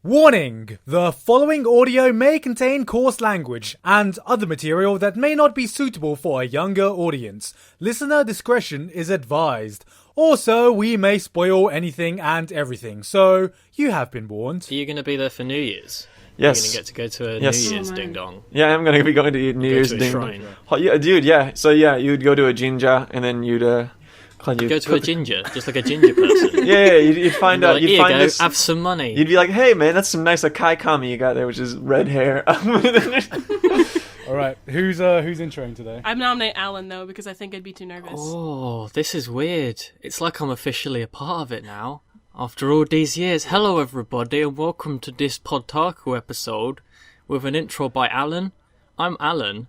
Warning! The following audio may contain coarse language and other material that may not be suitable for a younger audience. Listener discretion is advised. Also, we may spoil anything and everything, so you have been warned. Are you going to be there for New Year's? Yes. You're going to get to go to a New Year's ding-dong. Yeah, I'm going to be going to New Year's ding-dong. Oh, yeah, dude, yeah. So, yeah, you'd go to a jinja, and then you'd go to a ginger, just like a ginger person. Yeah, you'd find out. Like, you'd find this. Have some money. You'd be like, "Hey, man, that's some nice Akai kami you got there, which is red hair." All right, who's introing today? I'm nominate Alan though because I think I'd be too nervous. Oh, this is weird. It's like I'm officially a part of it now. After all these years, hello everybody, and welcome to this PodTaku episode with an intro by Alan. I'm Alan.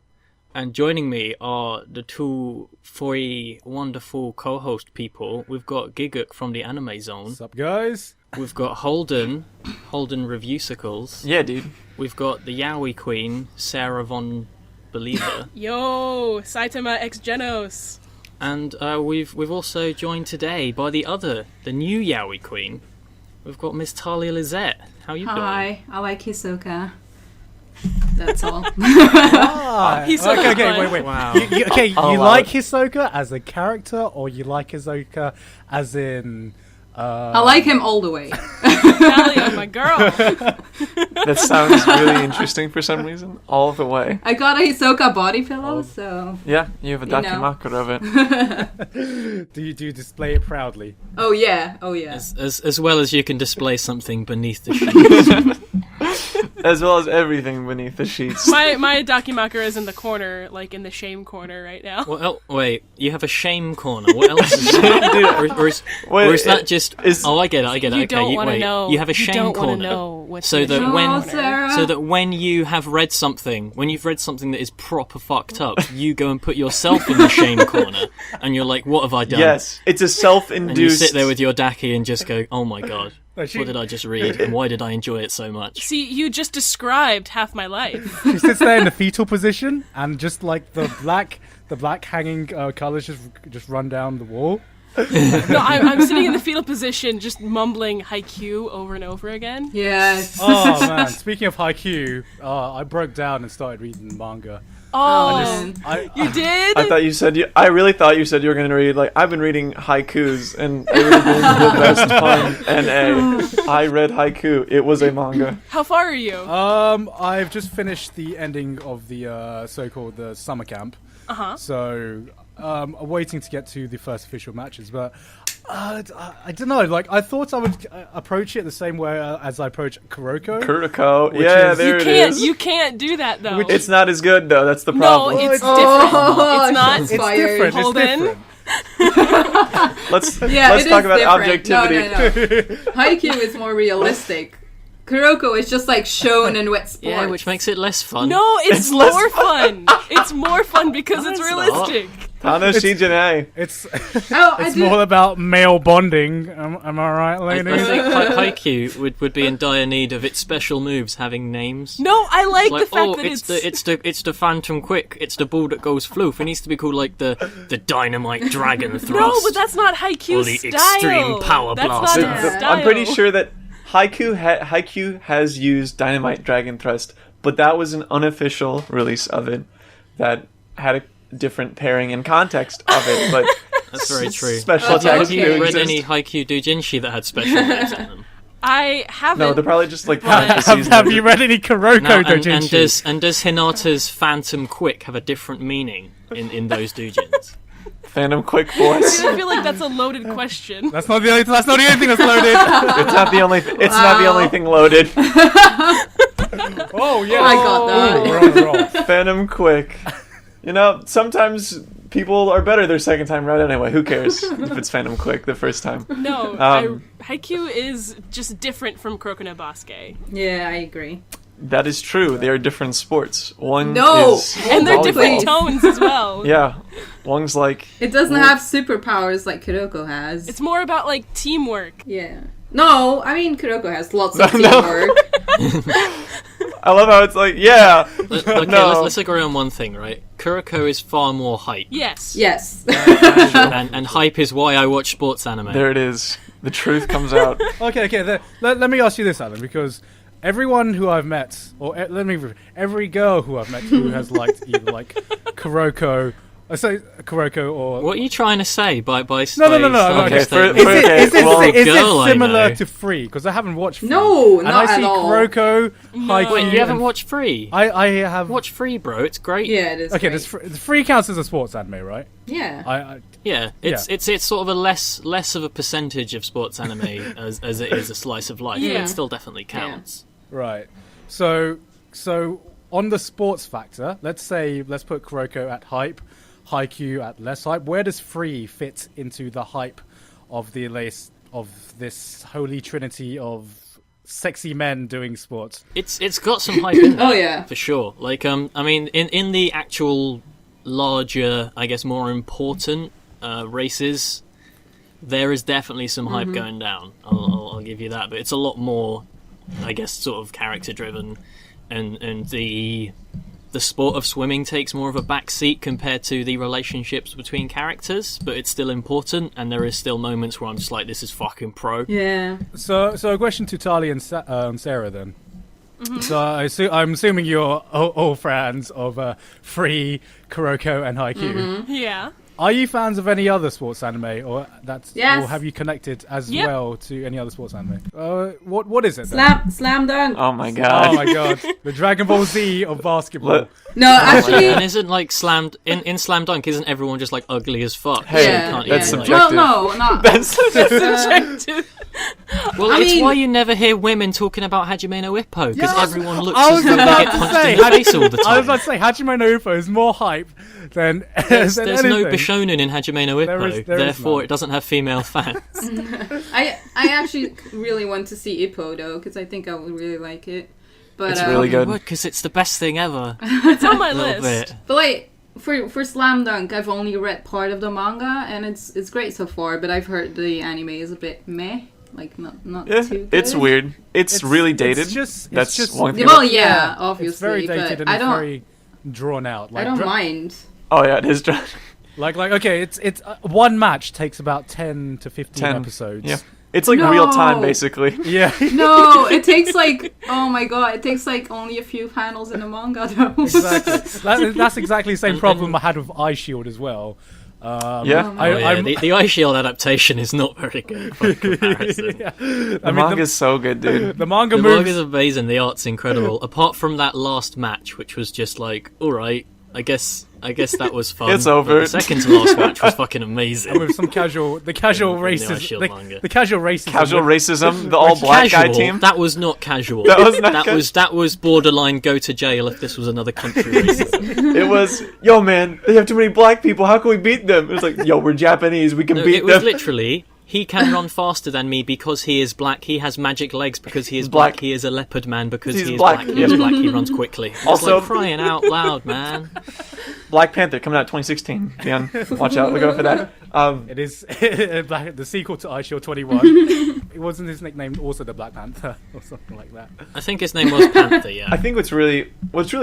And joining me are the two three wonderful co-host people. We've got Giguk from the Anime Zone. What's up, guys? We've got Holden Reviewsicles. Yeah, dude. We've got the Yaoi Queen, Sarah Von Believer. Yo, Saitama X Genos. And we've also joined today by the new Yaoi Queen. We've got Miss ThaliaLizette. How you doing? Hi, I like Hisoka. That's all. Wait. Wow. You like Hisoka as a character, or you like Hisoka as in... I like him all the way. Thalia, my girl. That sounds really interesting for some reason. All the way. I got a Hisoka body pillow, so... Yeah, you have a dakimakura of it. Do you display it proudly? Oh yeah. As well as you can display something beneath the sheets. As well as everything beneath the sheets. My dakimakura is in the corner, like in the shame corner right now. Well, wait, you have a shame corner. What else is that? or is that just... Oh, I get it. You Okay, don't want to know. You have a shame you don't corner. Know what's so in the that shame when you have read something, when you've read something that is proper fucked up, you go and put yourself in the shame corner, and you're like, what have I done? Yes, it's a self-induced... And you sit there with your daki and just go, oh my god. What did I just read, and why did I enjoy it so much? See, you just described half my life. She sits there in the fetal position, and just like the black hanging colours just run down the wall. No, I'm sitting in the fetal position, just mumbling Haikyuu over and over again. Yes. Oh man! Speaking of Haikyuu, I broke down and started reading manga. Oh, you did? I really thought you said you were going to read, like, I've been reading haikus, and it would have been the best fun, NA. I read haiku. It was a manga. How far are you? I've just finished the ending of the so-called the summer camp. So, I'm waiting to get to the first official matches, but I don't know. Like, I thought I would approach it the same way as I approach Kuroko. Yeah, there it is. You can't do that though. It's not as good though. That's the problem. No, it's different. It's not. It's different. Hold in. Let's talk about objectivity. No. Haikyuu is more realistic. Kuroko is just like shown in wet sports. Yeah, which makes it less fun. No, it's more fun. It's more fun because it's realistic. It's more about male bonding. Am I right, lady? I think Haikyuu would be in dire need of its special moves having names. No, I like the fact that it's the Phantom Quick. It's the ball that goes floof. It needs to be called like the Dynamite Dragon Thrust. No, but that's not Haikyuu's or the style. Extreme Power That's Blast. not his style. I'm pretty sure that Haikyuu has used Dynamite Dragon Thrust, but that was an unofficial release of it that had a different pairing and context of it. But that's very true. Special Have you read any Haikyuu doujinshi that had special moves in them? I haven't. No, they're probably just like have you read any Kuroko doujinshi? And does Hinata's Phantom Quick have a different meaning in those doujins? Phantom Quick voice. I feel like that's a loaded question. That's not the only thing that's loaded. It's not the only. Not the only thing loaded. Oh yeah, I got that. Phantom Quick. You know, sometimes people are better their second time around anyway. Who cares if it's Phantom Quick the first time? No, Haikyuu is just different from Kuroko no Basuke. Yeah, I agree. That is true. They are different sports. One is and they're volleyball. different tones as well. Yeah, one's like it doesn't have superpowers like Kuroko has. It's more about like teamwork. Yeah. No, I mean Kuroko has lots of teamwork. I love how it's like, yeah. Let's agree on one thing, right? Kuroko is far more hype. Yes. and hype is why I watch sports anime. There it is. The truth comes out. Okay. Let me ask you this, Alan, because everyone who I've met, or every girl who I've met who has liked either like Kuroko, I say Kuroko or... What are you trying to say by No. Is it similar to Free? Because I haven't watched Free. No, and not I at see all. Kuroko, No. Haikyuu, Wait, you haven't watched Free? I have... Watch Free, bro. It's great. Yeah, it is. Okay, great. Free counts as a sports anime, right? Yeah. Yeah, it's sort of a less of a percentage of sports anime as it is a slice of life. Yeah. But it still definitely counts. Right. So on the sports factor, let's put Kuroko at hype, Haikyuu at less hype. Where does Free fit into the hype of this holy trinity of sexy men doing sports? It's got some hype in there. Oh, yeah. For sure. Like I mean in the actual larger, I guess more important races, there is definitely some hype going down. I'll give you that, but it's a lot more, I guess, sort of character driven, and the sport of swimming takes more of a back seat compared to the relationships between characters, but it's still important, and there is still moments where I'm just like, this is fucking pro. Yeah. So a question to Thalia and Sarah then. So I'm assuming you're all fans of Free, Kuroko, and Haikyuu. Yeah. Are you fans of any other sports anime, or Yes. or have you connected as Yep. well to any other sports anime? What is it? Then? Slam dunk. Oh my god. Oh my god, the Dragon Ball Z of basketball. Look. No, actually. And isn't like in Slam Dunk, isn't everyone just like ugly as fuck? Hey, Yeah, Can't that's even, like- subjective. Well, no, not. That's subjective. Well, I it's mean- why you never hear women talking about Hajime no Ippo, because Yes, everyone looks I as was though they about get to punched say, in the face all the I was time. about to say Hajime no Ippo is more hype than There's than no anything. Bishonen in Hajime no Ippo, There is therefore none. it doesn't have female fans. I actually really want to see Ippo though, because I think I would really like it. But It's really good. Because it's the best thing ever. It's on my A little list. bit. But like for Slam Dunk, I've only read part of the manga, and it's great so far. But I've heard the anime is a bit meh, like not Yeah, too good. it's weird. It's really dated. That's one thing. Well, yeah, obviously, it's very dated but and I it's don't. very drawn out. I don't mind. Oh yeah, it is. Like okay, it's one match takes about 10 to 15 10. episodes. Yeah, it's like No. real time basically. Yeah. No, it takes like oh my god, it takes like only a few panels in the manga though. Exactly. That's exactly the same problem I had with Eye Shield as well. Yeah. Oh, yeah, the Eye Shield adaptation is not very good by comparison. The manga's so good, dude. the manga The moves. manga's amazing, the art's incredible. Apart from that last match, which was just like, alright, I guess that was fun. It's but over. The second to last match was fucking amazing. with some casual In the Eye racism, Shield manga. the casual racism. Casual racism, the all black guy Casual, team. that was not casual. That was not that was borderline go to jail if this was another country racism. It was, yo man, they have too many black people. How can we beat them? It was like, yo, we're Japanese. We can No, beat it was them. literally, he can run faster than me because he is black. He has magic legs because he is black. He is a leopard man because He's he is black. black. He is black. He runs quickly. It's Also- like crying out loud, man. Black Panther coming out 2016. Dion, watch out. Look out for that. It is the sequel to Eye Shield 21. Wasn't his nickname also the Black Panther or something like that? I think his name was Panther. Yeah. I think what's really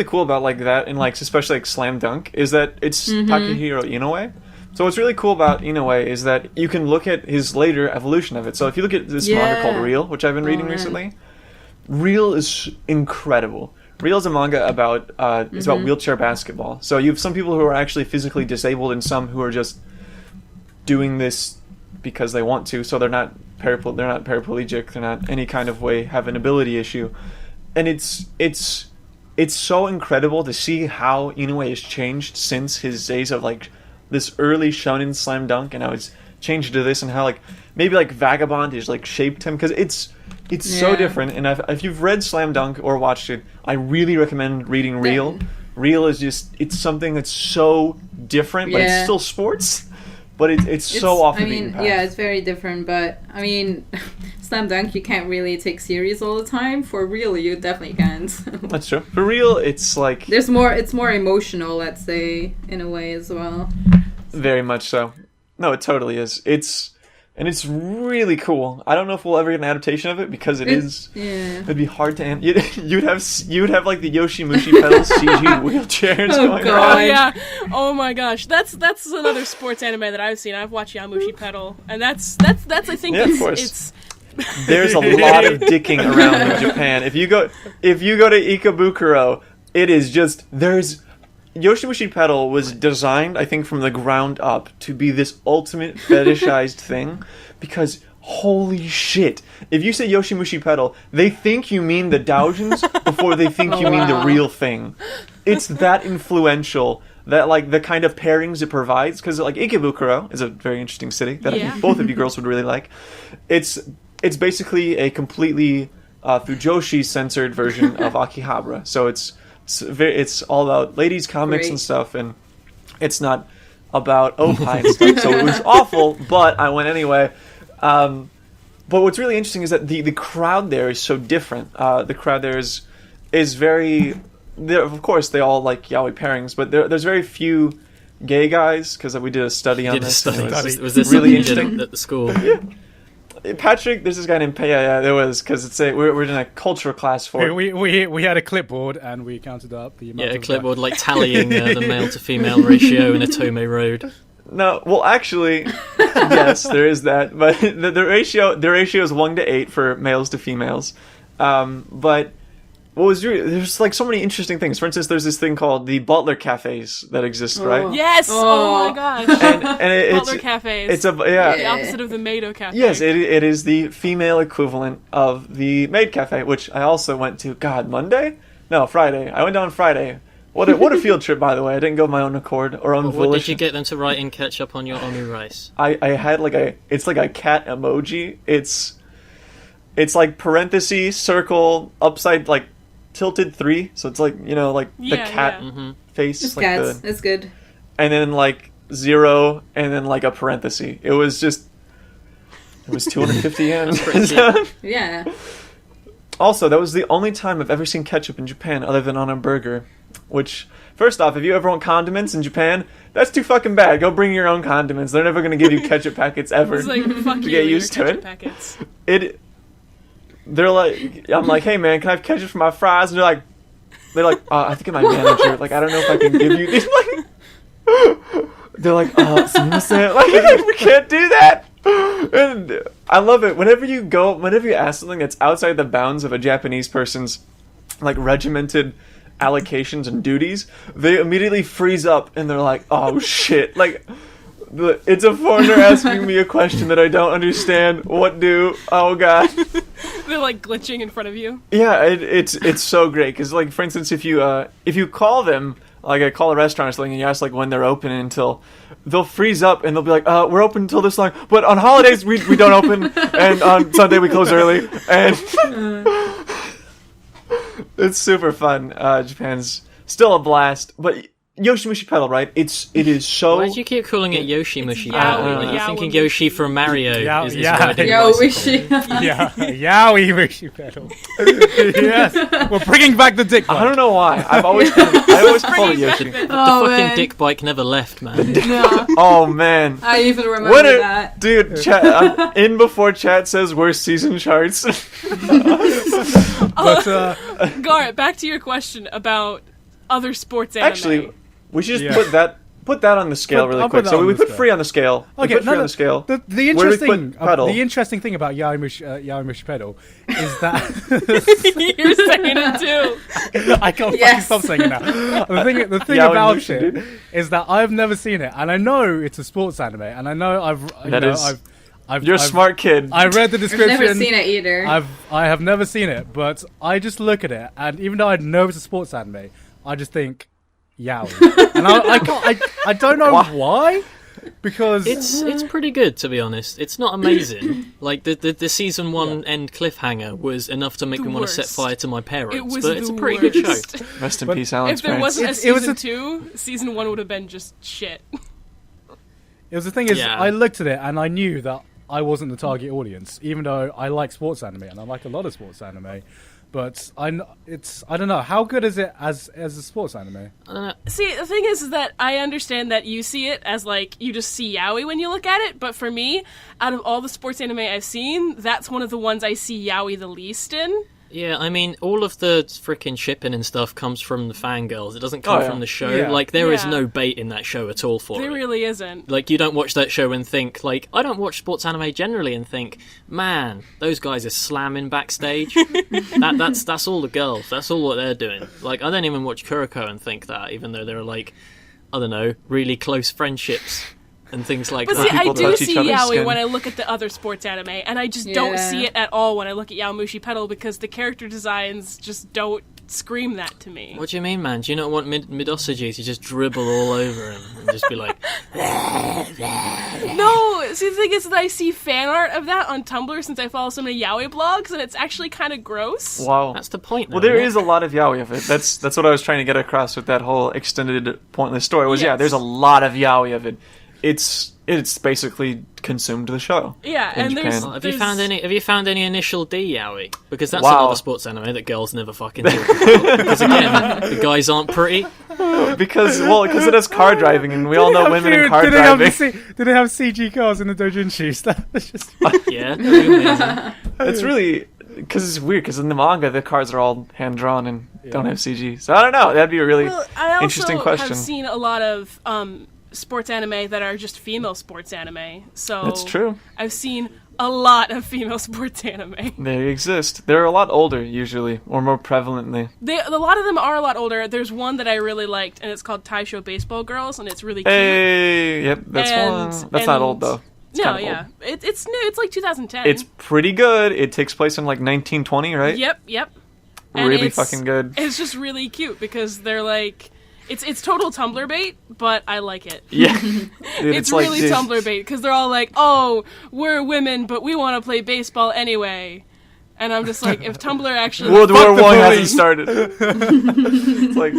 cool about like that and like especially like Slam Dunk is that it's Takahiro Inoue. So what's really cool about Inoue is that you can look at his later evolution of it. So if you look at this manga called Real, which I've been reading man. recently, Real is incredible. Real is a manga about it's about wheelchair basketball. So you have some people who are actually physically disabled and some who are just doing this because they want to. So they're not paraplegic. They're not any kind of way have an ability issue. And it's so incredible to see how Inoue has changed since his days of like this early shonen Slam Dunk, and how it's changed to this, and how like maybe like Vagabond has like shaped him, because it's so Yeah. different. And if you've read Slam Dunk or watched it, I really recommend reading Real. Real is just it's something that's so different, but it's Yeah. still sports. But it's so off the I beaten mean, path. yeah, it's very different. But I mean, Slam Dunk, you can't really take serious all the time. For Real, you definitely can't. That's true. For Real, it's like There's more. It's more emotional, let's say, in a way as well. very much so. No, it totally is. It's really cool. I don't know if we'll ever get an adaptation of it because Yeah. it'd be hard to you'd have like the Yoshimushi pedals CG wheelchairs Oh, going God. Oh around. yeah. Oh my gosh. That's another sports anime that I've seen. I've watched Yamushi Pedal, and that's I think Yeah, of it's, course. it's there's a lot of dicking around in Japan. If you go to Ikebukuro, it is just Yoshimushi Pedal was designed, I think, from the ground up to be this ultimate fetishized thing, because holy shit, if you say Yoshimushi Pedal, they think you mean the doujins before they think you mean the real thing. It's that influential, that like the kind of pairings it provides, because like Ikebukuro is a very interesting city that I think both of you girls would really like. It's basically a completely Fujoshi censored version of Akihabara. So it's all about ladies comics and stuff, and it's not about opie and stuff. So it was awful, but I went anyway. But what's really interesting is that the crowd there is so different. The crowd there is very. Of course, they all like yaoi pairings, but there's very few gay guys, because we did a study on this. Was this really interesting at the school? Yeah. Patrick, there's this guy named yeah, there was, because we're in a culture class for it. We had a clipboard and we counted up the amount a clipboard like tallying the male to female ratio in a Tomei Road. No, well, actually, yes, there is that, but the ratio is 1:8 for males to females. But what was there's like so many interesting things. For instance, there's this thing called the butler cafes that exist, right? Yes. Oh my gosh. And butler cafes. It's the opposite of the Maido cafe. Yes, it is the female equivalent of the maid cafe, which I also went to. God, Monday? No, Friday. I went down Friday. What a field trip, by the way. I didn't go of my own accord or own volition. What did you get them to write in ketchup on your omu rice? I had it's like a cat emoji. It's like parentheses, circle, upside, like tilted 3. So it's like, the cat face. It's like cats. It's good. And then like 0, and then like a parenthesis. It was 250 yen. Yeah. Also, that was the only time I've ever seen ketchup in Japan other than on a burger. Which, first off, if you ever want condiments in Japan, that's too fucking bad. Go bring your own condiments. They're never going to give you ketchup packets ever. It's like, fuck to you, get used to it. Packets. They're like, I'm like, hey man, can I have ketchup for my fries? And they're like, I think I'm my manager. Like, I don't know if I can give you these. Like, they're like, sumimasen. Like, we can't do that. And I love it. Whenever you ask something that's outside the bounds of a Japanese person's like regimented allocations and duties, they immediately freeze up and they're like, oh shit. Like, it's a foreigner asking me a question that I don't understand. Oh god. They're like glitching in front of you. Yeah, it's so great, because like, for instance, if you call them, like I call a restaurant or something and you ask like when they're open until, they'll freeze up and they'll be like, we're open until this long, but on holidays we don't open, and on Sunday we close early, and it's super fun. Japan's still a blast, but Yoshimushi Pedal, right? It is so. Why do you keep calling it Yoshimushi Pedal? Like, you're thinking Yoshi from Mario. Yaoi Pedal. Yes, we're bringing back the dick bike. I don't know why. I always called it Yoshi. The fucking dick bike never left, man. Yeah. Oh man, I even remember that. Dude, chat. I'm in before chat says worst season charts. But Garrett, back to your question about other sports anime. Actually, we should just put that on the scale really quick. So we put free on the scale. Okay, on the scale. The interesting thing about Yaoi Pedal is that you're saying it too. I can't fucking stop saying it now. The thing about it is that I've never seen it, and I know it's a sports anime, and I know you're a smart kid. I read the description. I've never seen it either. I have never seen it, but I just look at it, and even though I know it's a sports anime, I just think yaoi, and I don't know why, because it's pretty good, to be honest. It's not amazing. Like the season 1 end cliffhanger was enough to make me want to set fire to my parents. But it's a pretty good show. Rest in peace, Alan's If there parents. wasn't a season 2, season 1 would have been just shit. It was the thing is, I looked at it and I knew that I wasn't the target audience, even though I like sports anime and I like a lot of sports anime. But I don't know, how good is it as a sports anime? I don't know. See, the thing is that I understand that you see it as like you just see yaoi when you look at it, but for me, out of all the sports anime I've seen, that's one of the ones I see yaoi the least in. Yeah, I mean, all of the freaking shipping and stuff comes from the fangirls. It doesn't come from the show. Yeah. Like, there is Yeah. no bait in that show at all for There it. really isn't. Like, you don't watch that show and think, like, I don't watch sports anime generally and think, man, those guys are slamming backstage. That's all the girls. That's all what they're doing. Like, I don't even watch Kuroko and think that, even though there are, like, I don't know, really close friendships and things like But that. see, I People do touch see each other's yaoi skin. when I look at the other sports anime, and I just don't Yeah. see it at all when I look at Yaomushi Pedal because the character designs just don't scream that to me. What do you mean, man? Do you not want Midosaji to just dribble all over him and just be like, No, see, the thing is that I see fan art of that on Tumblr since I follow so many yaoi blogs, and it's actually kind of gross. Wow. that's the point, though, Well, there isn't is it? a lot of yaoi of it. That's what I was trying to get across with that whole extended pointless story. Was Yes. there's a lot of yaoi of it. It's basically consumed the show. Yeah, in and Japan. there's Well, Have you found any initial D yaoi? Because that's Wow. another sports anime that girls never fucking talk about. Because again, the guys aren't pretty. because it has car driving, and we all know women in car Did they have driving. did they have CG cars in the doujinshis? That's just Yeah, that'd be amazing. It's really because it's weird. Because in the manga, the cars are all hand drawn and don't have CG. So I don't know. That'd be a really Well, I also interesting question. have seen a lot of sports anime that are just female sports anime. So That's true. I've seen a lot of female sports anime. They exist. They're a lot older usually, or more prevalently. A lot of them are a lot older. There's one that I really liked, and it's called Taisho Baseball Girls, and it's really cute. Hey, yep, that's And- one. That's not and- old though. It's No, kinda old. yeah, it's new. It's like 2010. It's pretty good. It takes place in like 1920, right? Yep. And Really it's- fucking good. It's just really cute because they're like, it's total Tumblr bait, but I like it. Yeah. Dude, It's like, really dude, Tumblr bait because they're all like, "Oh, we're women, but we want to play baseball anyway." And I'm just like, if Tumblr actually, World War the One bullies. hasn't started. It's like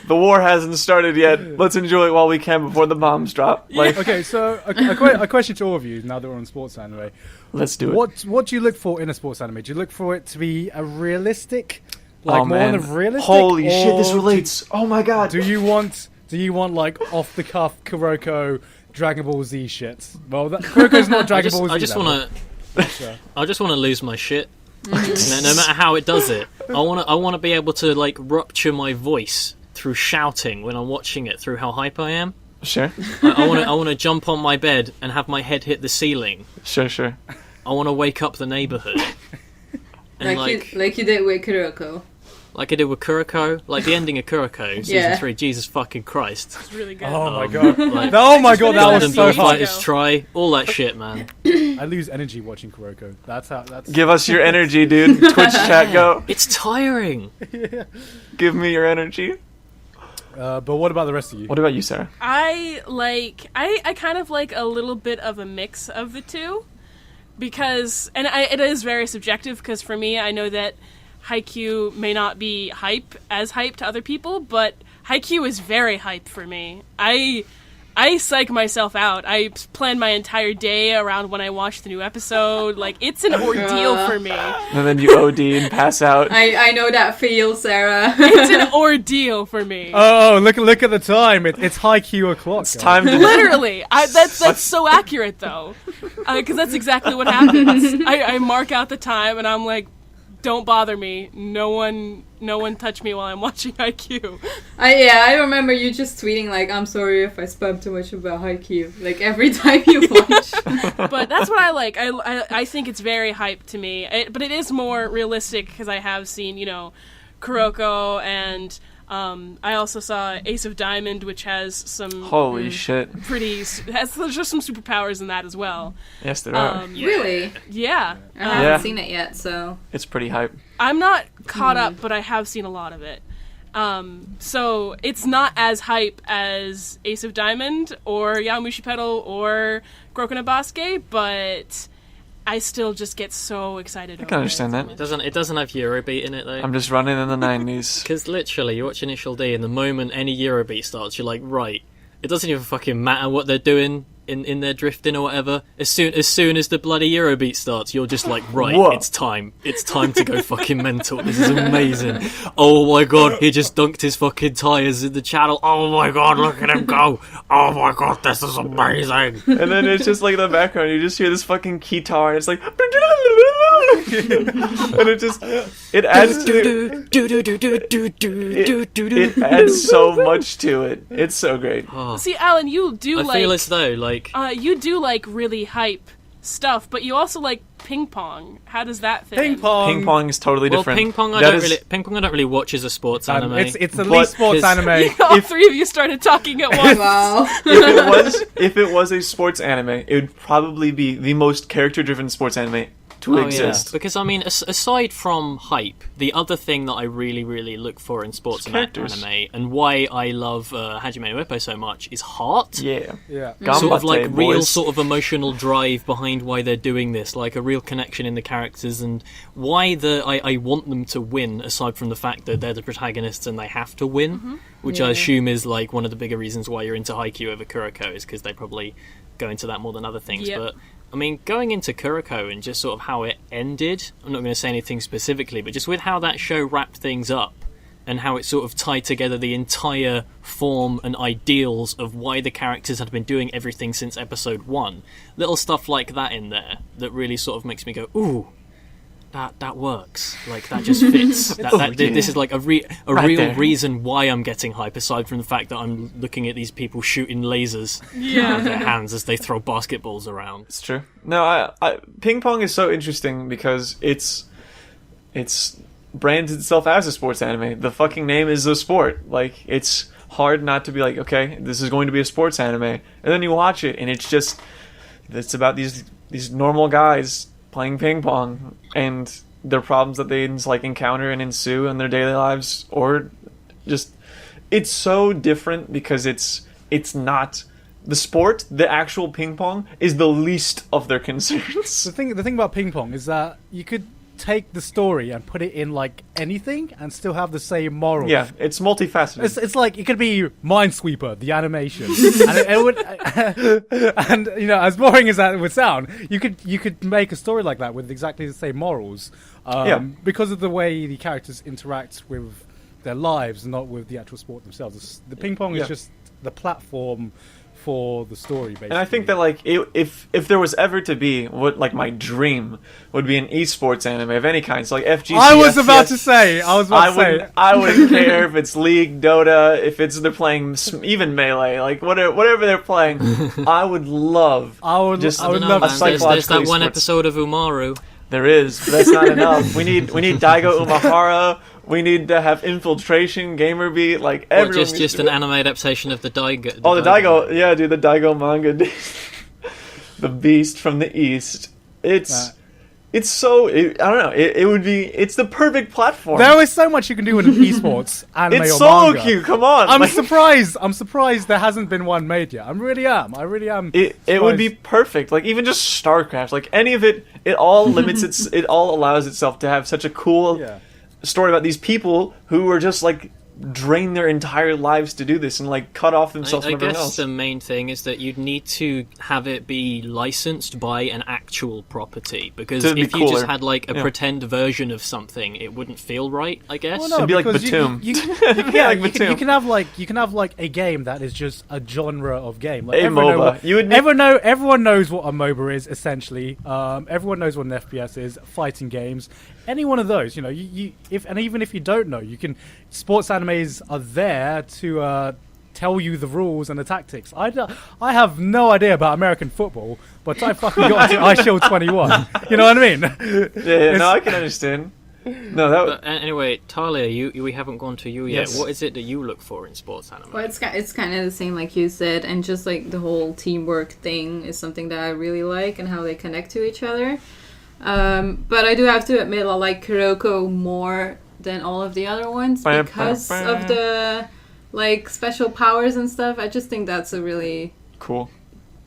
the war hasn't started yet. Let's enjoy it while we can before the bombs drop. Like, okay. So a question to all of you now that we're on sports anime. let's do it. What do you look for in a sports anime? Do you look for it to be a realistic, like Oh, more man. of realistic? Holy shit! This or relates. Oh my god. Do you want like off the cuff Kuroko Dragon Ball Z shit? Well, Kuroko's not Dragon Ball Z. I just level. want to. I just want to lose my shit. no matter how it does it, I want to be able to like rupture my voice through shouting when I'm watching it through how hype I am. Sure. I want to jump on my bed and have my head hit the ceiling. Sure. I want to wake up the neighborhood. And Like you did with Kuroko. like I did with Kuroko, like the ending of Kuroko, season Yeah. 3. Jesus fucking Christ! it's really good. Oh my god! Like, Oh my god, that Golden was so Ball hard. hard. Fighters try all that shit, man. I lose energy watching Kuroko. That's how. That's Give us your energy, dude. Twitch chat, go. It's tiring. Give me your energy. But what about the rest of you? What about you, Sarah? I kind of like a little bit of a mix of the two because, and it is very subjective because for me, I know that Haikyuu may not be as hype to other people, but Haikyuu is very hype for me. I psych myself out. I plan my entire day around when I watch the new episode. Like, it's an ordeal for me. And then you OD and pass out. I know that feel, Sarah. It's an ordeal for me. Oh, look at the time. It's high Q o'clock. It's time to. Literally, that's so accurate though, because that's exactly what happens. I mark out the time and I'm like, don't bother me. No one touch me while I'm watching IQ. I remember you just tweeting like, I'm sorry if I spam too much about Haikyuu. Like every time you watch. But that's what I like. I think it's very hype to me. But it is more realistic because I have seen, Kuroko and I also saw Ace of Diamond, which has some Holy shit. there's just some superpowers in that as well. Yes, there are. Really? Yeah. I haven't Yeah. seen it yet, so. It's pretty hype. I'm not caught up, but I have seen a lot of it. So it's not as hype as Ace of Diamond or Yaomushi Pedal or Groku no Basket, but I still just get so excited. I can understand that. It doesn't have Eurobeat in it though. I'm just running in the 90s. Because literally, you watch Initial D, and the moment any Eurobeat starts, you're like, right. It doesn't even fucking matter what they're doing in their drifting or whatever. As soon as the bloody Eurobeat starts, you're just like, right, Whoa. it's time. It's time to go fucking mental. This is amazing. Oh my god, he just dunked his fucking tires in the channel. Oh my god, look at him go. Oh my god, this is amazing. And then it's just like in the background, you just hear this fucking guitar, and it's like. and it adds to it adds so much to it. It's so great. See, Alan, you do I feel as though, like... you do like really hype stuff, but you also like ping pong. How does that fit in? Ping pong is totally different. Ping pong I don't really watch as a sports anime. It's the least sports anime. All three of you started talking at once. Wow. If it was a sports anime, it would probably be the most character-driven sports anime to exist. Yeah. Because, I mean, aside from hype, the other thing that I really, really look for in sports anime, and why I love Hajime no Ippo so much, is heart. Yeah. Sort of like Gambate, real boys. sort of emotional drive behind why they're doing this, like a real connection in the characters, and why I want them to win, aside from the fact that they're the protagonists and they have to win, which I assume is like one of the bigger reasons why you're into Haikyuu over Kuroko, is because they probably go into that more than other things. Yep. But I mean, going into Kuroko and just sort of how it ended, I'm not going to say anything specifically, but just with how that show wrapped things up and how it sort of tied together the entire form and ideals of why the characters had been doing everything since episode 1. Little stuff like that in there that really sort of makes me go, ooh, that works. Like, that just fits. This is like a real reason why I'm getting hype, aside from the fact that I'm looking at these people shooting lasers out of their hands as they throw basketballs around. It's true. No, I ping pong is so interesting because it's brands itself as a sports anime. The fucking name is a sport. Like, it's hard not to be like, okay, this is going to be a sports anime, and then you watch it and it's about these normal guys playing ping pong and their problems that they just like encounter and ensue in their daily lives, or just it's so different because it's not the sport. The actual ping pong is the least of their concerns. The thing about ping pong is that you could take the story and put it in like anything and still have the same moral. Yeah, it's multifaceted. It's like it could be Minesweeper, the animation, and it would, and you know, as boring as that would sound, you could make a story like that with exactly the same morals, because of the way the characters interact with their lives, not with the actual sport themselves. The ping pong is just the platform for the story, basically. And I think that like if there was ever to be what like my dream would be an esports anime of any kind, so like FGC. I was about to say. I wouldn't care if it's League, Dota, if they're playing even Melee, like whatever they're playing. I would love. I would love. There's that one episode of Umaru. There is, but that's not enough. We need Daigo Umahara. We need to have Infiltration, Gamerbeat, like everyone. Just an anime adaptation of the Daigo. The Daigo, yeah, dude, the Daigo manga, the Beast from the East. It's so I don't know. It's the perfect platform. There is so much you can do with an esports anime it's or so manga. cute. Come on, I'm surprised there hasn't been one made yet. I really am. It would be perfect. Like even just StarCraft, like any of it. It all limits it all allows itself to have such a cool story about these people who are just like drain their entire lives to do this and like cut off themselves from everyone else. I guess the main thing is that you'd need to have it be licensed by an actual property, because if you just had like a pretend version of something, it wouldn't feel right, I guess. Well, no, it'd be like Batum. You can have like a game that is just a genre of game. Like a MOBA. Everyone knows what a MOBA is essentially. Everyone knows what an FPS is. Fighting games. Any one of those, you know, even if you don't know, you can. Sports animes are there to tell you the rules and the tactics. I have no idea about American football, but I fucking got into iShield 21. You know what I mean? No, I can understand. No, But anyway, Thalia, we haven't gone to you yet. Yes. What is it that you look for in sports anime? Well, it's kind of the same like you said, and just like the whole teamwork thing is something that I really like, and how they connect to each other. But I do have to admit, I like Kuroko more than all of the other ones because of the like special powers and stuff. I just think that's a really cool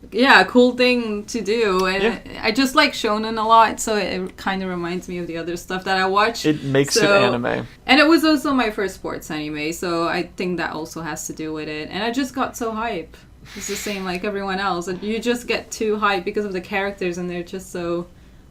thing to do, and I just like shonen a lot, so it kind of reminds me of the other stuff that I watch. It makes it anime, and it was also my first sports anime, so I think that also has to do with it. And I just got so hype. It's the same like everyone else. You just get too hype because of the characters, and they're just so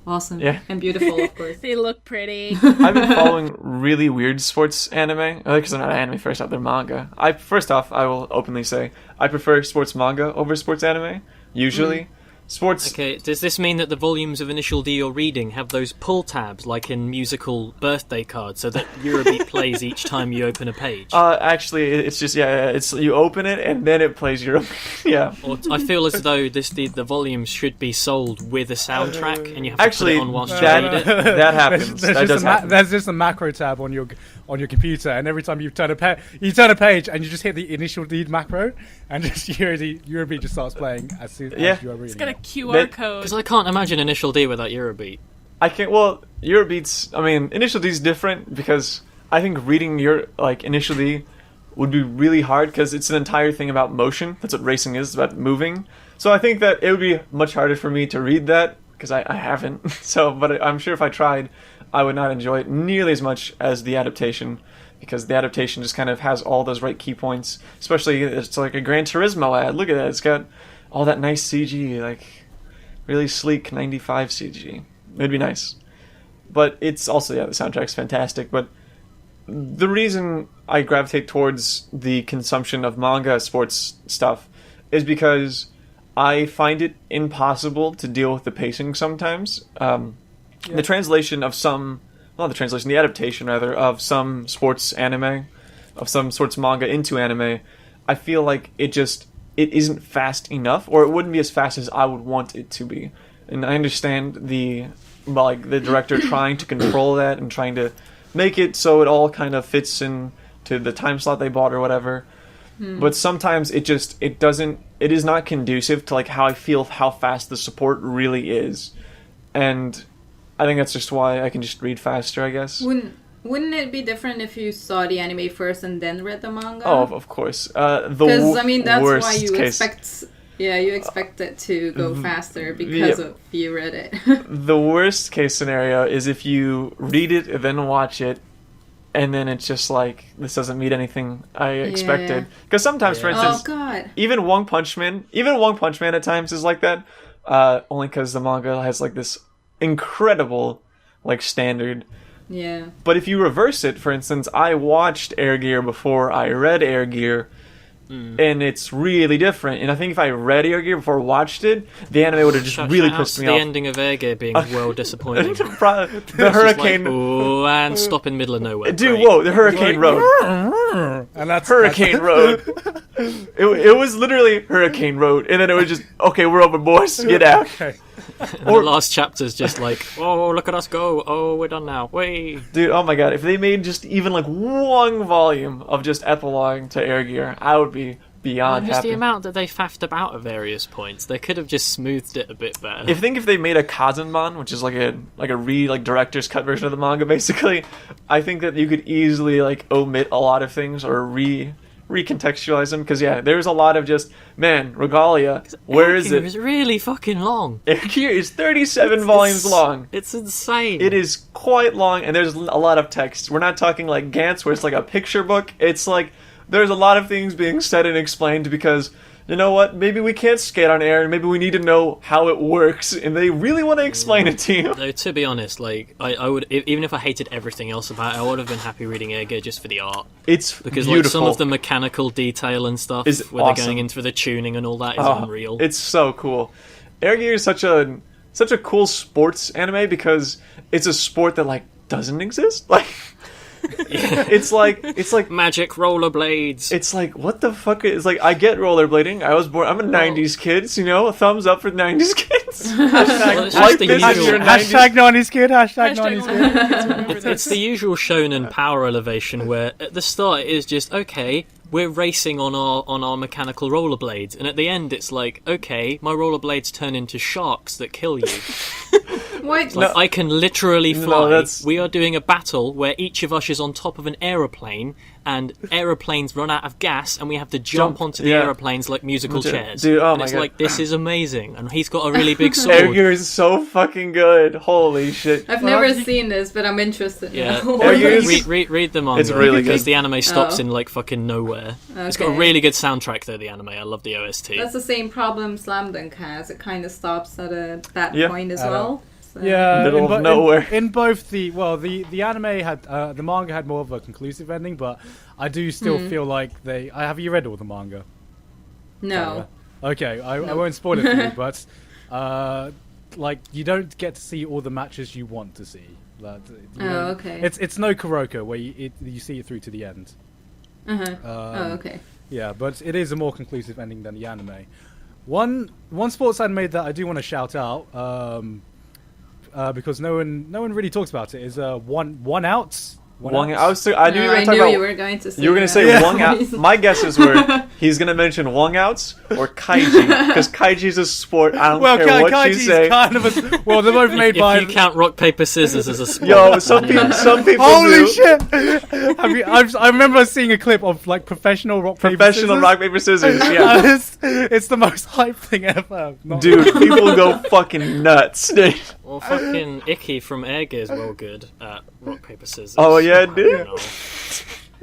awesome and beautiful, of course. They look pretty. I've been following really weird sports anime. Because they're not anime first off, they're manga. I will openly say I prefer sports manga over sports anime, usually. Sports. Okay, does this mean that the volumes of Initial D you're reading have those pull tabs like in musical birthday cards, so that Eurobeat plays each time you open a page? Actually, it's just it's you open it and then it plays Eurobeat. Yeah. Or I feel as though the volumes should be sold with a soundtrack, and you have to Actually, put it on whilst you that read it. that happens. That does happen. There's just a macro tab on your computer, and every time you turn a page and you just hit the Initial D macro, and just Eurobeat just starts playing as soon as you are reading. It's got a it. QR code. Because I can't imagine Initial D without Eurobeat. I can't. Well, Eurobeats. I mean, Initial D is different because I think reading your Initial D would be really hard because it's an entire thing about motion. That's what racing is, about moving. So I think that it would be much harder for me to read that because I haven't. So, but I'm sure if I tried, I would not enjoy it nearly as much as the adaptation, because the adaptation just kind of has all those right key points. Especially, it's like a Gran Turismo ad. Look at that. It's got all that nice CG, like really sleek 95 CG. It'd be nice. But it's also, the soundtrack's fantastic. But the reason I gravitate towards the consumption of manga sports stuff is because I find it impossible to deal with the pacing sometimes. The translation of the adaptation rather, of some sports anime, of some sports manga into anime, I feel like it isn't fast enough, or it wouldn't be as fast as I would want it to be. And I understand the director trying to control that and trying to make it so it all kind of fits in to the time slot they bought or whatever. But sometimes it is not conducive to like how I feel how fast the support really is. And I think that's just why I can just read faster, I guess. Wouldn't it be different if you saw the anime first and then read the manga? Oh, of course. Because I mean, that's why you case. expect it to go faster because of you read it. The worst case scenario is if you read it and then watch it, and then it's just like, this doesn't meet anything I expected. Because sometimes, for instance, even One Punch Man at times is like that. Only because the manga has like this incredible like standard. Yeah. But if you reverse it, for instance, I watched Air Gear before I read Air Gear, and it's really different. And I think if I read Air Gear before I watched it, the anime would have just really pissed me off. The ending of Air Gear being well disappointing. The hurricane. Like, oh, and stop in middle of nowhere. Dude, whoa, the Hurricane Road. And that's Hurricane Road. It was literally Hurricane Road, and then it was just, okay, we're over, boys, get out. Okay. And the last chapter's just like, oh, look at us go. Oh, we're done now. Wait. Dude, oh my god, if they made just even like one volume of just epilogue to Air Gear, I would be beyond just happy. the amount that they faffed about at various points, they could have just smoothed it a bit better. If they made a Kazanban, which is like a director's cut version of the manga, basically, I think that you could easily like omit a lot of things or recontextualize them, because there's a lot of just, man, Regalia, where is it? It's really fucking long. Air Gear is 37 volumes long. It's insane. It is quite long, and there's a lot of text. We're not talking like Gantz, where it's like a picture book. It's like there's a lot of things being said and explained, because you know what? Maybe we can't skate on air, and maybe we need to know how it works, and they really want to explain it to you. Though, to be honest, like I would, even if I hated everything else about it, I would have been happy reading Air Gear just for the art. It's because beautiful. Like some of the mechanical detail and stuff, is where awesome. they're going into the tuning and all that, is unreal. It's so cool. Air Gear is such a cool sports anime, because it's a sport that like doesn't exist. Like it's like magic rollerblades. It's like, what the fuck is like? I get rollerblading. I'm a '90s kid, so, you know, a thumbs up for the '90s kids. Hashtag 90s kid. Hashtag 90s kid. It's the usual shonen power elevation, where at the start it is just, okay, we're racing on our mechanical rollerblades, and at the end it's like, okay, my rollerblades turn into sharks that kill you. What? Like, I can literally fly. No, we are doing a battle where each of us is on top of an aeroplane, and aeroplanes run out of gas, and we have to jump onto the aeroplanes like musical chairs. Dude, oh and my it's god, like, this is amazing, and he's got a really big sword. Air Gear is so fucking good. Holy shit! I've never seen this, but I'm interested. Yeah, now. read the manga. It's really because good. the anime stops in like fucking nowhere. It's got a really good soundtrack though. The anime, I love the OST. That's the same problem Slam Dunk has. It kind of stops at that point as well. So. Yeah, Middle of nowhere. In both the anime had the manga had more of a conclusive ending, but I do still feel like have you read all the manga? No. Okay, I won't spoil it for you, but like you don't get to see all the matches you want to see. Okay. It's no Kuroko where you see it through to the end. Okay. Yeah, but it is a more conclusive ending than the anime. One sports anime that I do want to shout out, because no one really talks about it, is One Out. I knew you were going to talk about. You were going to say. You were going to say Wong Out. My guesses were he's going to mention Wong Outs or Kaiji, because Kaiji's a sport. I don't care what you Kaiji's say. kind of well, they're both made by. If you count rock paper scissors as a sport. Yo, some people Holy do. shit! I remember seeing a clip of like professional rock paper scissors. Yeah, it's the most hype thing ever. dude, people go fucking nuts. Well, fucking Icky from Air Gear's well good at rock paper scissors. Oh yeah, dude. You know.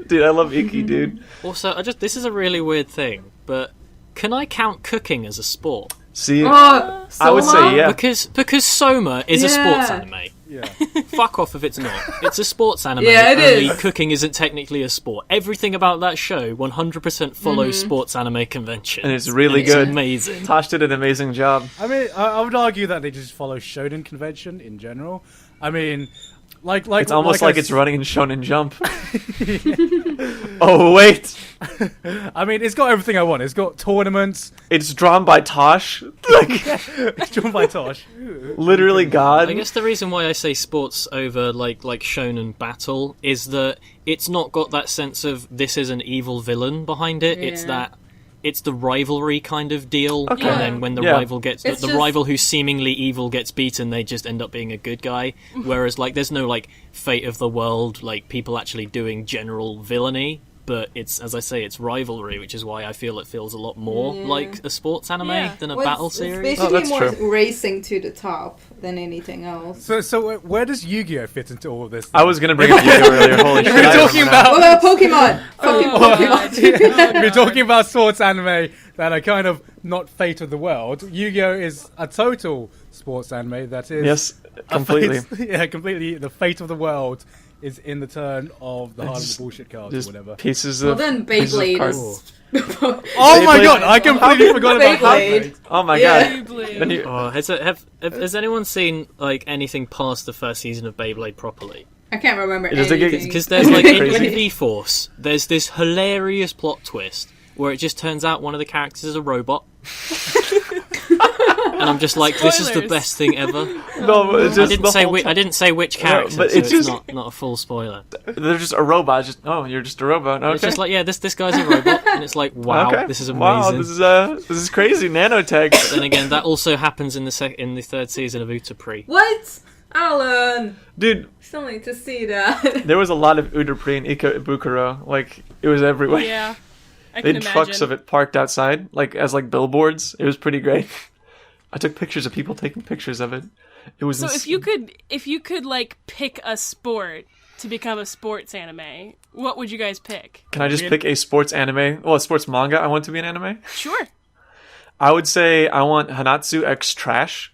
Dude, I love Icky, dude. Also, this is a really weird thing, but can I count cooking as a sport? See, I would say yeah. Because Soma is a sports anime. Yeah. Fuck off if it's not. It's a sports anime. Yeah, it only is. Cooking isn't technically a sport. Everything about that show 100% follows sports anime convention. And it's really good. It's amazing. Tosh did an amazing job. I mean, I would argue that they just follow shonen convention in general. I mean, like It's almost like it's running in Shonen Jump. Oh wait, I mean, it's got everything I want. It's got tournaments. it's drawn by Tosh. Like It's drawn by Tosh. literally God. I guess the reason why I say sports over like shonen battle is that it's not got that sense of this is an evil villain behind it. It's Yeah. that it's the rivalry kind of deal, Okay. and then when the Yeah. rival gets It's the just- rival who's seemingly evil gets beaten, they just end up being a good guy. Whereas like there's no like fate of the world, like people actually doing general villainy. But it's, as I say, it's rivalry, which is why I feel it feels a lot more like a sports anime Yeah. than a Well, battle it's series. basically that's more true. racing to the top than anything else. So where does Yu-Gi-Oh fit into all of this? I was gonna bring up Yu-Gi-Oh earlier. Holy shit! We're I talking remember now. about. What about Pokemon? Fucking Pokemon. We're talking about sports anime that are kind of not fate of the world. Yu-Gi-Oh is a total sports anime that is Yes, completely. completely. The fate of the world is in the turn of the heart of Just- the bullshit cards or Just whatever. pieces Well, of. then pieces of Beyblade cards. is. Oh my Beyblade- god! I completely forgot about Beyblade. Beyblade. Oh my Yeah. god! Beyblade. Then you- Oh, has anyone seen like anything past the first season of Beyblade properly? I can't remember Does it get- anything. Because there's like in Crazy. V-Force, there's this hilarious plot twist where it just turns out one of the characters is a robot. And I'm just like, this is the Spoilers. best thing ever. No, but it's I just didn't the say whole which. I time. didn't say which character, but so it's it's just- not a full spoiler. They're just a robot. Just you're just a robot. Okay. It's just like, yeah, this guy's a robot, and it's like, wow, okay. this is amazing. Wow, this is crazy. Nanotech. Then again, that also happens in the third season of Utapri. What? Alan! Dude, Still need to see that. there was a lot of Udapri and Ikebukuro. Like it was everywhere. Yeah. I They can had imagine. trucks of it parked outside, like as like billboards. It was pretty great. I took pictures of people taking pictures of it. It was So ins- if you could like pick a sport to become a sports anime, what would you guys pick? Can I just pick a sports anime? Well, a sports manga I want to be an anime? Sure. I would say I want Hanatsu X Trash.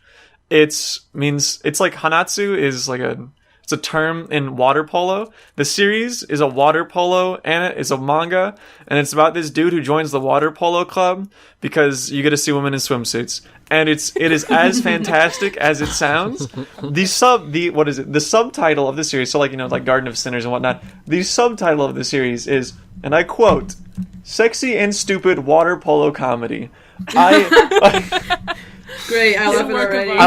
It's like Hanatsu is like it's a term in water polo. The series is a water polo and it's a manga, and it's about this dude who joins the water polo club because you get to see women in swimsuits. And it is as fantastic as it sounds. The subtitle of the series, so like like Garden of Sinners and whatnot. The subtitle of the series is, and I quote, "Sexy and stupid water polo comedy." Great, I love it work of already. art.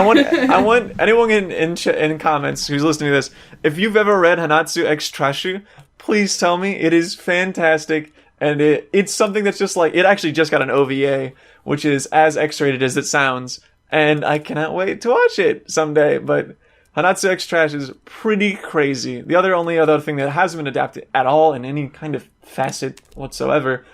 I want anyone in comments who's listening to this, if you've ever read Hanatsu X Trashu, please tell me. It is fantastic, and it's something that's just like, it actually just got an OVA, which is as X-rated as it sounds, and I cannot wait to watch it someday. But Hanatsu X Trash is pretty crazy. The only other thing that hasn't been adapted at all in any kind of facet whatsoever,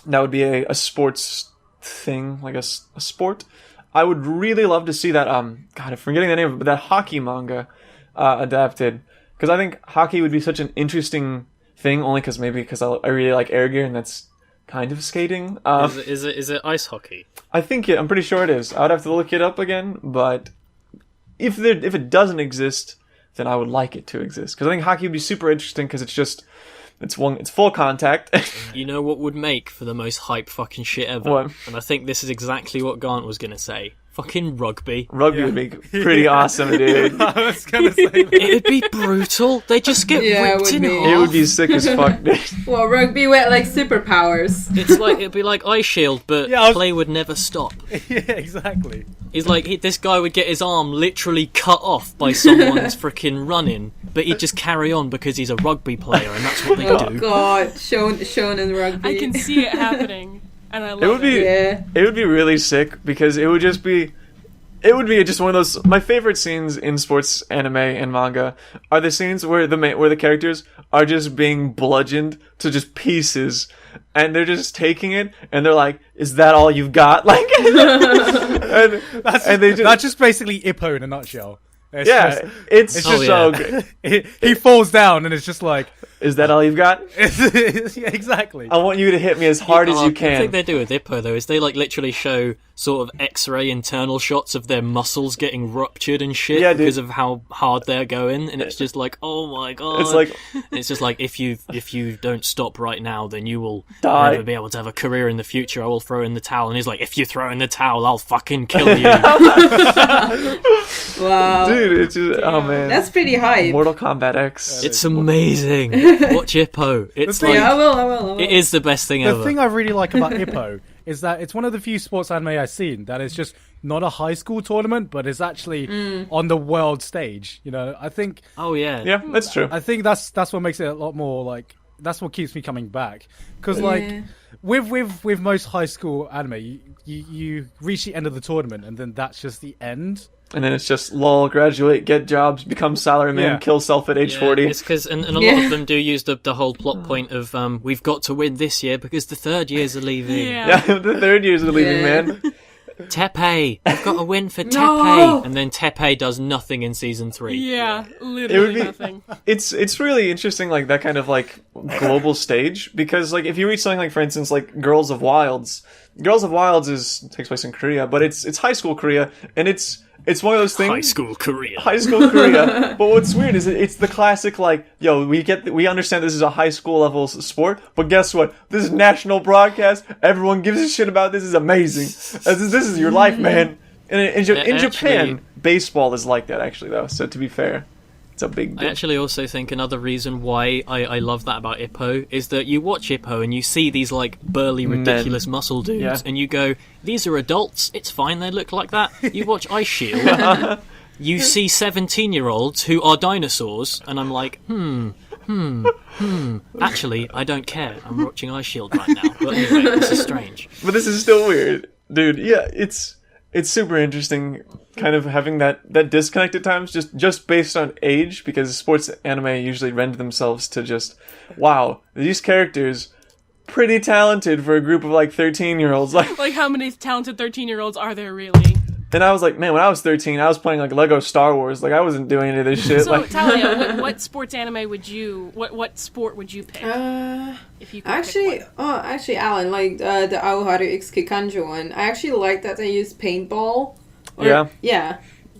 that would be a sports thing, like a sport. I would really love to see that, God, I'm forgetting the name of it, but that hockey manga adapted. Because I think hockey would be such an interesting thing, only because I really like air gear, and that's kind of skating. Is it ice hockey? I think I'm pretty sure it is. I would have to look it up again, but if it doesn't exist, then I would like it to exist. Because I think hockey would be super interesting, because it's full contact. You know what would make for the most hype fucking shit ever? What? And I think this is exactly what Gaunt was going to say. Fucking rugby. Rugby would be pretty awesome, dude. I was gonna say that. It'd be brutal. They just get Yeah, it ripped would in be. half. It would be sick as fuck, dude. Well, rugby with like superpowers. It'd be like Ice Shield, but Yeah, I was- play would never stop. Yeah, exactly. It's like this guy would get his arm literally cut off by someone's freaking running, but he'd just carry on because he's a rugby player, and that's what they Oh do. God, shown in rugby. I can see it happening, and I love It would be Yeah. it would be really sick because it would just be just one of those. My favorite scenes in sports anime and manga are the scenes where the characters are just being bludgeoned to just pieces, and they're just taking it, and they're like, "Is that all you've got?" Like, That's just basically Ippo in a nutshell. It's yeah, just- it's it's just just- so Oh, good. he falls down and it's just like, Is that all you've got? yeah, exactly. I want you to hit me as hard as you The thing can. they do with Ippo, though, is they like literally show sort of X-ray internal shots of their muscles getting ruptured and shit Yeah, dude. because of how hard they're going, and it's just like, oh my god! It's like It's just like if you don't stop right now, then you will Die. never be able to have a career in the future. I will throw in the towel, and he's like, if you throw in the towel, I'll fucking kill you. Wow. dude, it's just oh man. That's pretty hype. Mortal Kombat X. It's amazing. Watch Ippo. It's thing- like Yeah, I will. it is the best thing The ever. thing I really like about Ippo is that it's one of the few sports anime I've seen that is just not a high school tournament, but is actually on the world stage. You know, I think Oh yeah. Yeah, that's true. that's what makes it a lot more like. That's what keeps me coming back because Yeah. like with most high school anime, you reach the end of the tournament and then that's just the end. And then it's just lol, graduate, get jobs, become salaryman, Yeah. kill self at age Yeah, 40. It's because, and a lot Yeah. of them do use the whole plot point of we've got to win this year because the third years are leaving. Yeah. Yeah, the third years are leaving, Yeah. man. Tepe, we've got to win for Tepe, No! and then Tepe does nothing in season 3. Yeah, It would literally be- nothing. It's really interesting, like that kind of like global stage, because like if you read something like, for instance, like Girls of Wilds takes place in Korea, but it's high school Korea, and it's one of those things. High school Korea. High school Korea. But what's weird is it's the classic, like, yo, we understand this is a high school level sport, but guess what? This is national broadcast. Everyone gives a shit about this. Is amazing. This is your life, man. And in Actually- Japan, baseball is like that, actually, though. So to be fair, it's a big I deal. actually also think another reason why I love that about Ippo is that you watch Ippo and you see these like burly, ridiculous muscle dudes, Yeah. and you go, these are adults, it's fine they look like that. You watch Ice Shield, you see 17-year-olds who are dinosaurs, and I'm like, actually, I don't care, I'm watching Ice Shield right now. But anyway, this is strange. But this is still weird, dude. Yeah, it's super interesting, kind of having that disconnect at times, just based on age, because sports anime usually render themselves to just, wow, these characters pretty talented for a group of like 13-year-olds. Like, how many talented 13-year-olds are there really? And I was like, man, when I was 13, I was playing like Lego Star Wars. Like I wasn't doing any of this shit. So, Like, Thalia, what sports anime would you? What sport would you pick if you could pick one? Actually, Alan, like the Aoharu X Kikanjo one, I actually like that they use paintball. Yeah.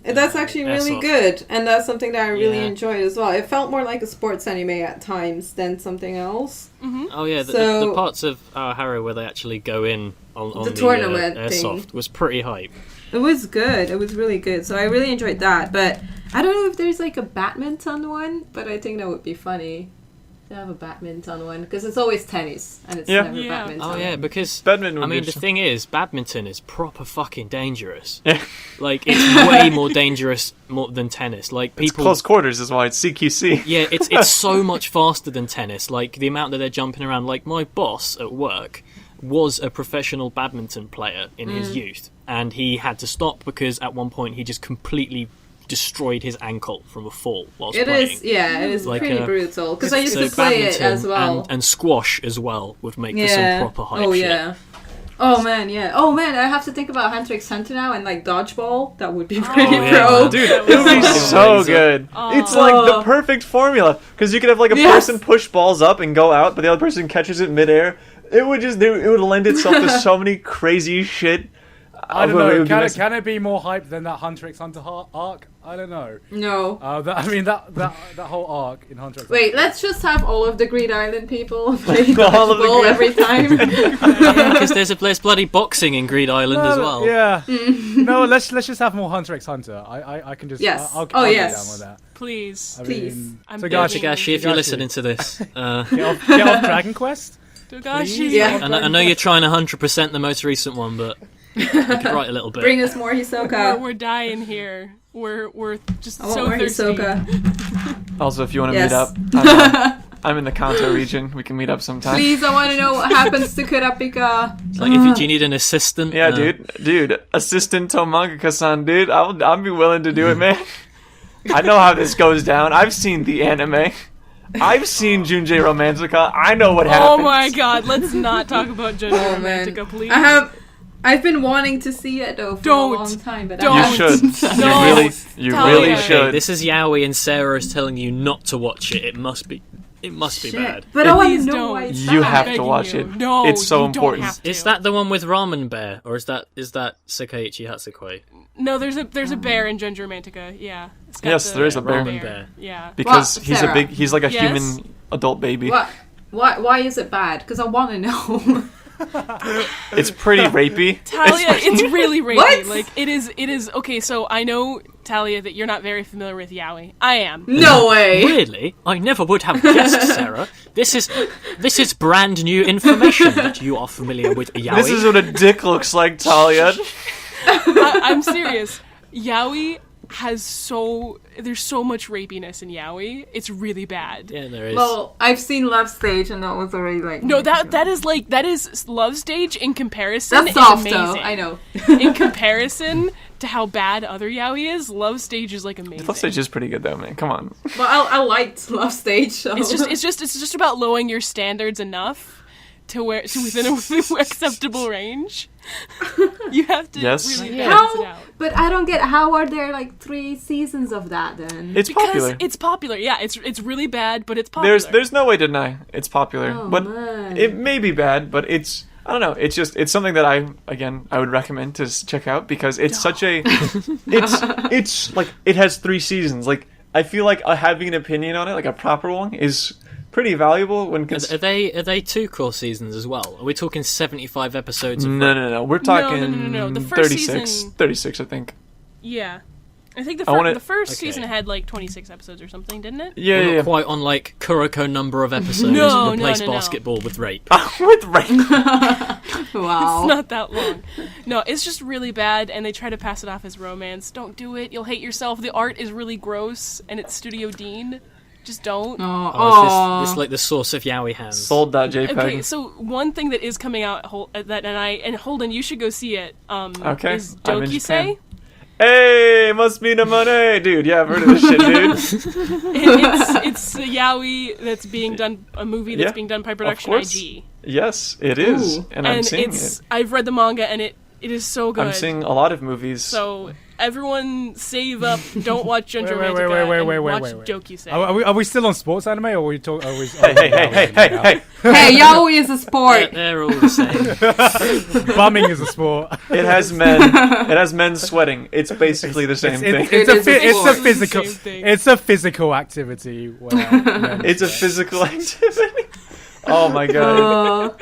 And that's actually really Airsoft. good, and that's something that I really Yeah. enjoyed as well. It felt more like a sports anime at times than something else. Oh yeah, the So- parts of Haru where they actually go in on The tournament airsoft thing. was pretty hype. It was good. It was really good. So I really enjoyed that. But I don't know if there's like a badminton one, but I think that would be funny to have a badminton one because it's always tennis and it's Yeah. never Yeah. badminton. Oh yeah, because Badminton would I be mean the interesting. thing is, badminton is proper fucking dangerous. Yeah. Like it's way more dangerous than tennis. Like it's people, close quarters is why it's CQC. yeah, it's so much faster than tennis. Like the amount that they're jumping around. Like my boss at work was a professional badminton player in his youth, and he had to stop because at one point he just completely destroyed his ankle from a fall whilst It playing. is, yeah, it is Like, pretty brutal. Because I used So to play it as badminton well. and squash as well would make for some Yeah. proper hype Oh shit. yeah. Oh man, yeah. Oh man, I have to think about Hunter x Hunter now and like dodgeball. That would be pretty yeah, pro. man. Dude, That it would be was so amazing. good. Oh. It's like the perfect formula because you could have like a Yes. person push balls up and go out, but the other person catches it midair. It would lend itself to so many crazy shit. I don't it know. would be nice- Can it be more hype than that Hunter x Hunter arc? I don't know. No. That whole arc in Hunter x Hunter. Wait, let's just have all of the Greed Island people play All of the dodgeball Greed- every time. Because there's bloody boxing in Greed Island as well. Yeah. No, let's just have more Hunter x Hunter. I can just. Yes. I'll Oh, get yes. down with that. Please. I Please. mean, I'm Togashi, begging. Togashi, if you're Togashi. listening to this, Get off Dragon Quest. Togashi. Yeah. I know you're trying 100% the most recent one, but you could write a little bit. Bring us more Hisoka. We're dying here. We're just I want so more thirsty. Hisoka. Also, if you want to Yes. meet up, I'm in the Kanto region. We can meet up sometime. Please, I want to know what happens to Kurapika. It's like, if do you need an assistant? Yeah, dude, assistant to mangaka-san, dude. I'll be willing to do it, man. I know how this goes down. I've seen the anime. I've seen Junjei Romantica. I know what happens. Oh my god, let's not talk about Junjei Oh, man. Romantica, please. I've been wanting to see it though for Don't. a long time, but Don't. I You haven't. should. No. You Thalia. really Okay, should. This is Yaoi and Sarah is telling you not to watch it. It must be Shit. bad. But I want Please to know don't. why it's You bad. have to Begging watch you. it. No, It's so you important. Don't have to. Is that the one with Ramen Bear, or is that Sekaiichi Hatsukoi? No, there's a bear in Junjei Romantica. Yeah. It's got Yes, there is a bear. Ramen Bear. Yeah. Because Well, he's Sarah. he's like a Yes? human adult baby. What? Why is it bad? Because I want to know. It's pretty rapey. Talia, it's really rapey. What? Like it is. Okay, so I know Talia that you're not very familiar with Yaoi. I am. No way. Really? I never would have guessed, Sarah. This is brand new information that you are familiar with Yaoi. This is what a dick looks like, Talia. I'm serious. Yaoi has there's so much rapiness in Yaoi. It's really bad. Yeah, there is. Well, I've seen Love Stage and that was already like. No, that is Love Stage in comparison. That's is soft amazing. though. I know. In comparison to how bad other Yaoi is, Love Stage is like amazing. Love Stage is pretty good though, man. Come on. Well, I liked Love Stage. So. It's just about lowering your standards enough to within an acceptable range. You have to Yes. really Yeah. balance it out. But I don't get how are there like 3 seasons of that then? It's Because popular. it's popular. Yeah, it's really bad, but it's popular. There's no way to deny it's popular. Oh, but man. it may be bad, but it's I don't know. It's something that I would recommend to check out because it's such a it's like it has 3 seasons. Like I feel like having an opinion on it, like a proper one, is pretty valuable when Are they 2 core seasons as well? Are we talking 75 episodes? Of No. We're talking no. The first 36. season- 36, I think. Yeah. I think I wanna- the first Okay. season had like 26 episodes or something, didn't it? Yeah, We're yeah. not quite on like Kuroko number of episodes. No, Replace no. basketball with rape. With rape. Wow. It's not that long. No, it's just really bad, and they try to pass it off as romance. Don't do it. You'll hate yourself. The art is really gross, and it's Studio Dean. Just don't. Oh, is this like the source of Yaoi hands? Sold that JPEG. Okay, so one thing that is coming out and Holden, you should go see it. Okay, Is I'm in Dokisei. Japan. Hey, must be the money, dude. Yeah, I've heard of this shit, dude. It's a Yaoi that's being done, a movie that's Yeah, being done by of Production course. IG. Yes, it is, Ooh. and I'm seeing it's it. I've read the manga and it is so good. I'm seeing a lot of movies. So everyone save up, don't watch Junjei Wait, Romantica, wait, and watch wait. Dokisei. Are we still on sports anime, or are we talking? hey. Hey, Yaoi is a sport. They're all the same. Bumming is a sport. It has men. It has men sweating. It's basically the same thing. It's a It is a it's a sport. physical Same thing. it's a physical activity. Where men It's a sweat. physical activity. Oh my god,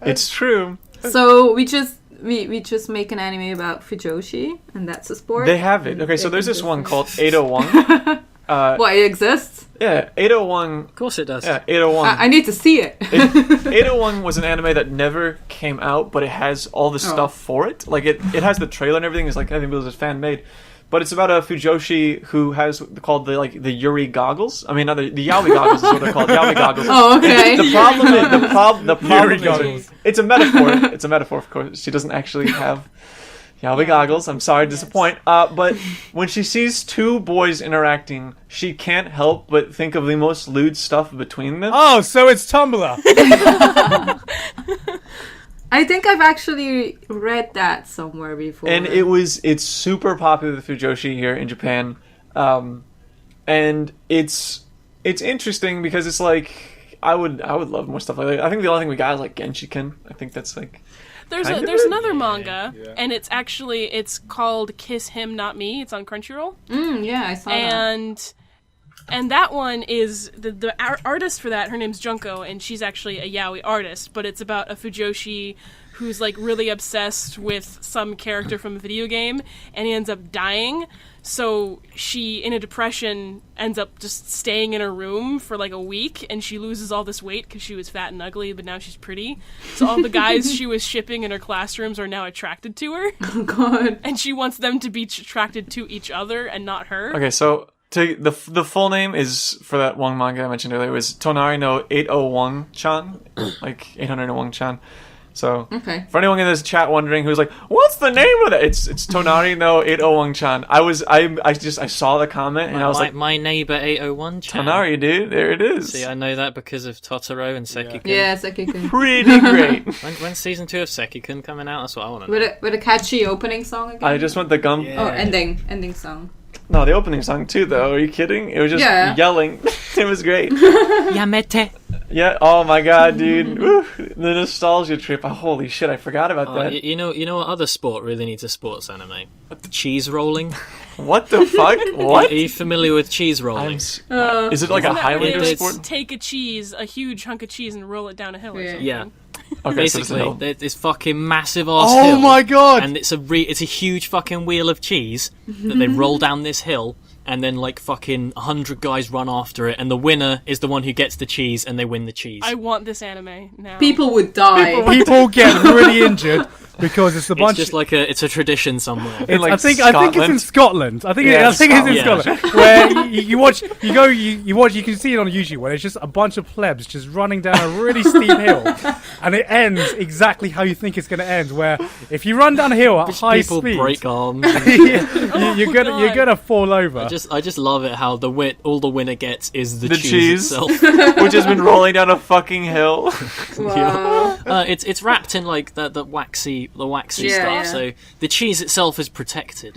it's true. So we just make an anime about Fujoshi, and that's a sport. They have it. Okay, so They there's can this do one it. called 801. What, it exists? Yeah, 801. Of course it does. Yeah, 801. I need to see it. 801 was an anime that never came out, but it has all the Oh. stuff for it. Like it has the trailer and everything. It's like I think it was fan made, but it's about a Fujoshi who has called the Yuri goggles. I mean, not the Yaoi goggles is what they're called. Yaoi goggles. Oh, okay. The problem is the problem Yuri is goggles. it's a metaphor. It's a metaphor, of course. She doesn't actually have Yaoi goggles. I'm sorry to disappoint. But when she sees 2 boys interacting, she can't help but think of the most lewd stuff between them. Oh, so it's Tumblr. I think I've actually read that somewhere before. And it's super popular with Fujoshi here in Japan, and it's interesting because it's like I would love more stuff like that. I think the only thing we got is like Genshiken. I think that's like There's Kind of there's it? another manga, yeah. and it's called Kiss Him Not Me. It's on Crunchyroll, Yeah, I saw that. and that one is the artist for that. Her name's Junko, and she's actually a yaoi artist. But it's about a fujoshi who's like really obsessed with some character from a video game, and he ends up dying. So she, in a depression, ends up just staying in her room for like a week, and she loses all this weight because she was fat and ugly, but now she's pretty. So all the guys she was shipping in her classrooms are now attracted to her, Oh god. and she wants them to be attracted to each other and not her. Okay, so the full name is, for that one manga I mentioned earlier, was Tonari no 801-chan, like 801-chan. So, Okay. for anyone in this chat wondering who's like, what's the name of that? It's Tonari no 801-chan. I saw the comment and I was like, my neighbor 801-chan. Tonari, dude, there it is. See, I know that because of Totoro and Sekikun. Yeah, Seki-kun. Pretty great. When's season 2 of Sekikun coming out? That's what I want to know. With a catchy opening song again. I just want the gum. Yeah. Oh, ending song. No, the opening song too, though. Are you kidding? It was just Yeah. yelling. It was great. Yamete. Yeah. Oh my god, dude. Woo. The nostalgia trip. Oh, holy shit! I forgot about that. You know what other sport really needs a sports anime? Cheese rolling. What the fuck? What? Are you familiar with cheese rolling? Is it like a Isn't that where Highlander they it's- sport? take a huge hunk of cheese, and roll it down a hill or Yeah. something? Yeah. Okay, so it's a Basically, hill. there's this fucking massive ass Oh hill. my god! And it's a huge fucking wheel of cheese that they roll down this hill, and then like fucking 100 guys run after it, and the winner is the one who gets the cheese, and they win the cheese. I want this anime now. People would die. People get really injured because it's a it's bunch. just like it's a tradition somewhere. In, like, I think it's in Scotland. I think Yeah, it's in Scotland. Scotland, where you watch, you watch, you can see it on YouTube, where it's just a bunch of plebs just running down a really steep hill, and it ends exactly how you think it's going to end. Where if you run down a hill at high People speed, break arms. you're gonna fall over. I just love it how all the winner gets is the cheese. itself. Which has been rolling down a fucking hill. Wow. It's wrapped in like the waxy Yeah, stuff, yeah. so the cheese itself is protected.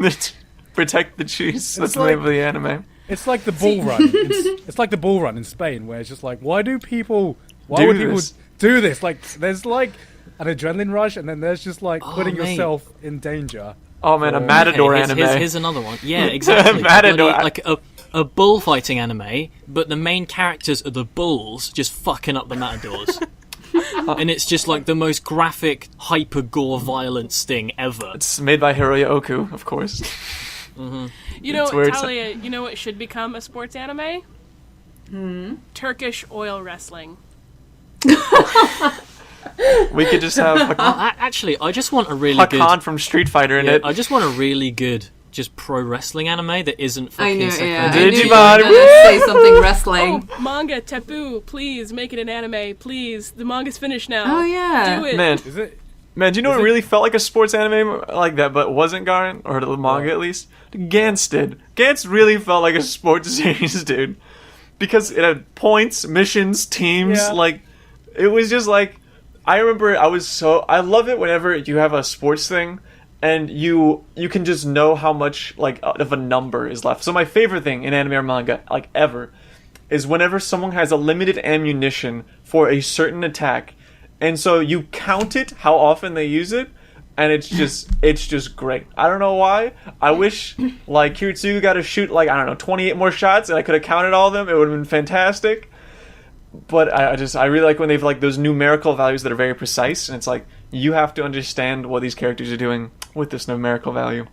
Protect the cheese. That's the like- name of the anime. It's like the bull run. It's like the bull run in Spain, where it's just like, why would people do this? Like, there's like an adrenaline rush, and then there's just like putting mate. yourself in danger. Oh man, a Matador Okay, anime. here's another one. Yeah, exactly. Matador. Bloody, like a bullfighting anime, but the main characters are the bulls just fucking up the matadors. And it's just like the most graphic, hyper gore violence thing ever. It's made by Hiroya Oku, of course. You know, It's weird. Thalia, you know what should become a sports anime? Turkish oil wrestling. We could just have Actually, I just want a really Hakan good. from Street Fighter in Yeah, it. I just want a really good, just pro wrestling anime that isn't I fucking. know, Sekiro. yeah. I Digimon, knew you were gonna woo! say something wrestling. Oh, manga, Tepu, please make it an anime, please. The manga's finished now. Oh, yeah. Do it. Man, Is it? man, do you know what really felt like a sports anime like that, but wasn't Garen, or the manga at least? Gantz did. Gantz really felt like a sports series, dude, because it had points, missions, teams. Yeah. Like, it was just like, I remember I love it whenever you have a sports thing and you can just know how much like of a number is left. So my favorite thing in anime or manga, like ever, is whenever someone has a limited ammunition for a certain attack, and so you count it how often they use it, and it's just great. I don't know why. I wish like Kiritsugu got to shoot like, I don't know, 28 more shots and I could have counted all of them. It would have been fantastic. But I really like when they've like those numerical values that are very precise, and it's like you have to understand what these characters are doing with this numerical value.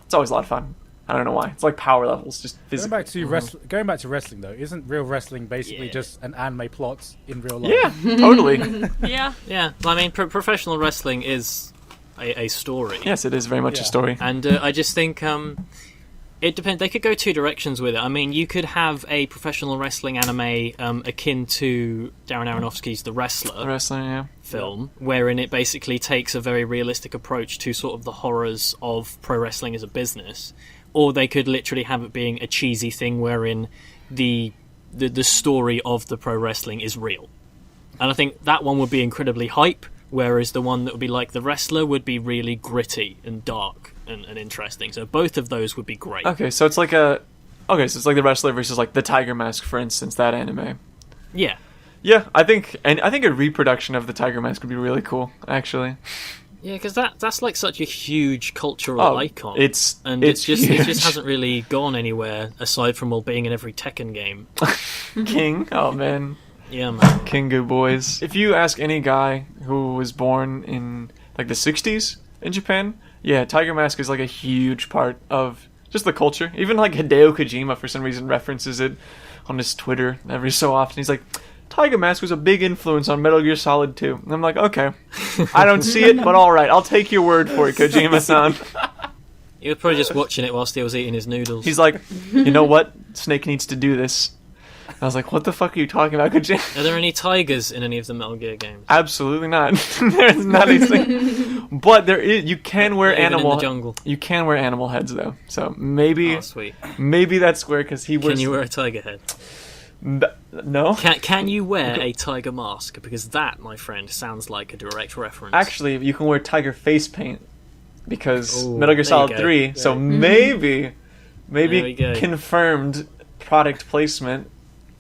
It's always a lot of fun. I don't know why. It's like power levels, just Going physically. back to going back to wrestling though, isn't real wrestling basically Yeah. just an anime plot in real life? Yeah, totally. Yeah. Yeah, I mean, professional wrestling is a story. Yes, it is very much a Yeah. story. And I just think it depends. They could go two directions with it. I mean, you could have a professional wrestling anime akin to Darren Aronofsky's The Wrestler Wrestling, yeah. film, wherein it basically takes a very realistic approach to sort of the horrors of pro wrestling as a business. Or they could literally have it being a cheesy thing wherein the story of the pro wrestling is real. And I think that one would be incredibly hype, whereas the one that would be like The Wrestler would be really gritty and dark and interesting. So both of those would be great. Okay, so it's like The Wrestler versus like the Tiger Mask, for instance, that anime. Yeah. Yeah, I think a reproduction of the Tiger Mask would be really cool, actually. Yeah, because that's like such a huge cultural icon. It's just huge. hasn't really gone anywhere aside from being in every Tekken game. King. Oh man. Yeah, man. Kingu boys. If you ask any guy who was born in like the 60s in Japan, yeah, Tiger Mask is like a huge part of just the culture. Even like Hideo Kojima for some reason references it on his Twitter every so often. He's like, Tiger Mask was a big influence on Metal Gear Solid 2. And I'm like, okay, I don't see it, but all right, I'll take your word for it, Kojima-san. He was probably just watching it whilst he was eating his noodles. He's like, you know what? Snake needs to do this. I was like, what the fuck are you talking about, Kojima? Are there any tigers in any of the Metal Gear games? Absolutely not. There's not anything. But there is. You can wear Even animal. in the jungle. You can wear animal heads though. So maybe. Oh, sweet. Maybe that's where because he wears. Can you wear a tiger head? No. Can you wear a tiger mask? Because that, my friend, sounds like a direct reference. Actually, you can wear tiger face paint because Ooh, Metal Gear there Solid you go. 3. So maybe There we go. confirmed product placement.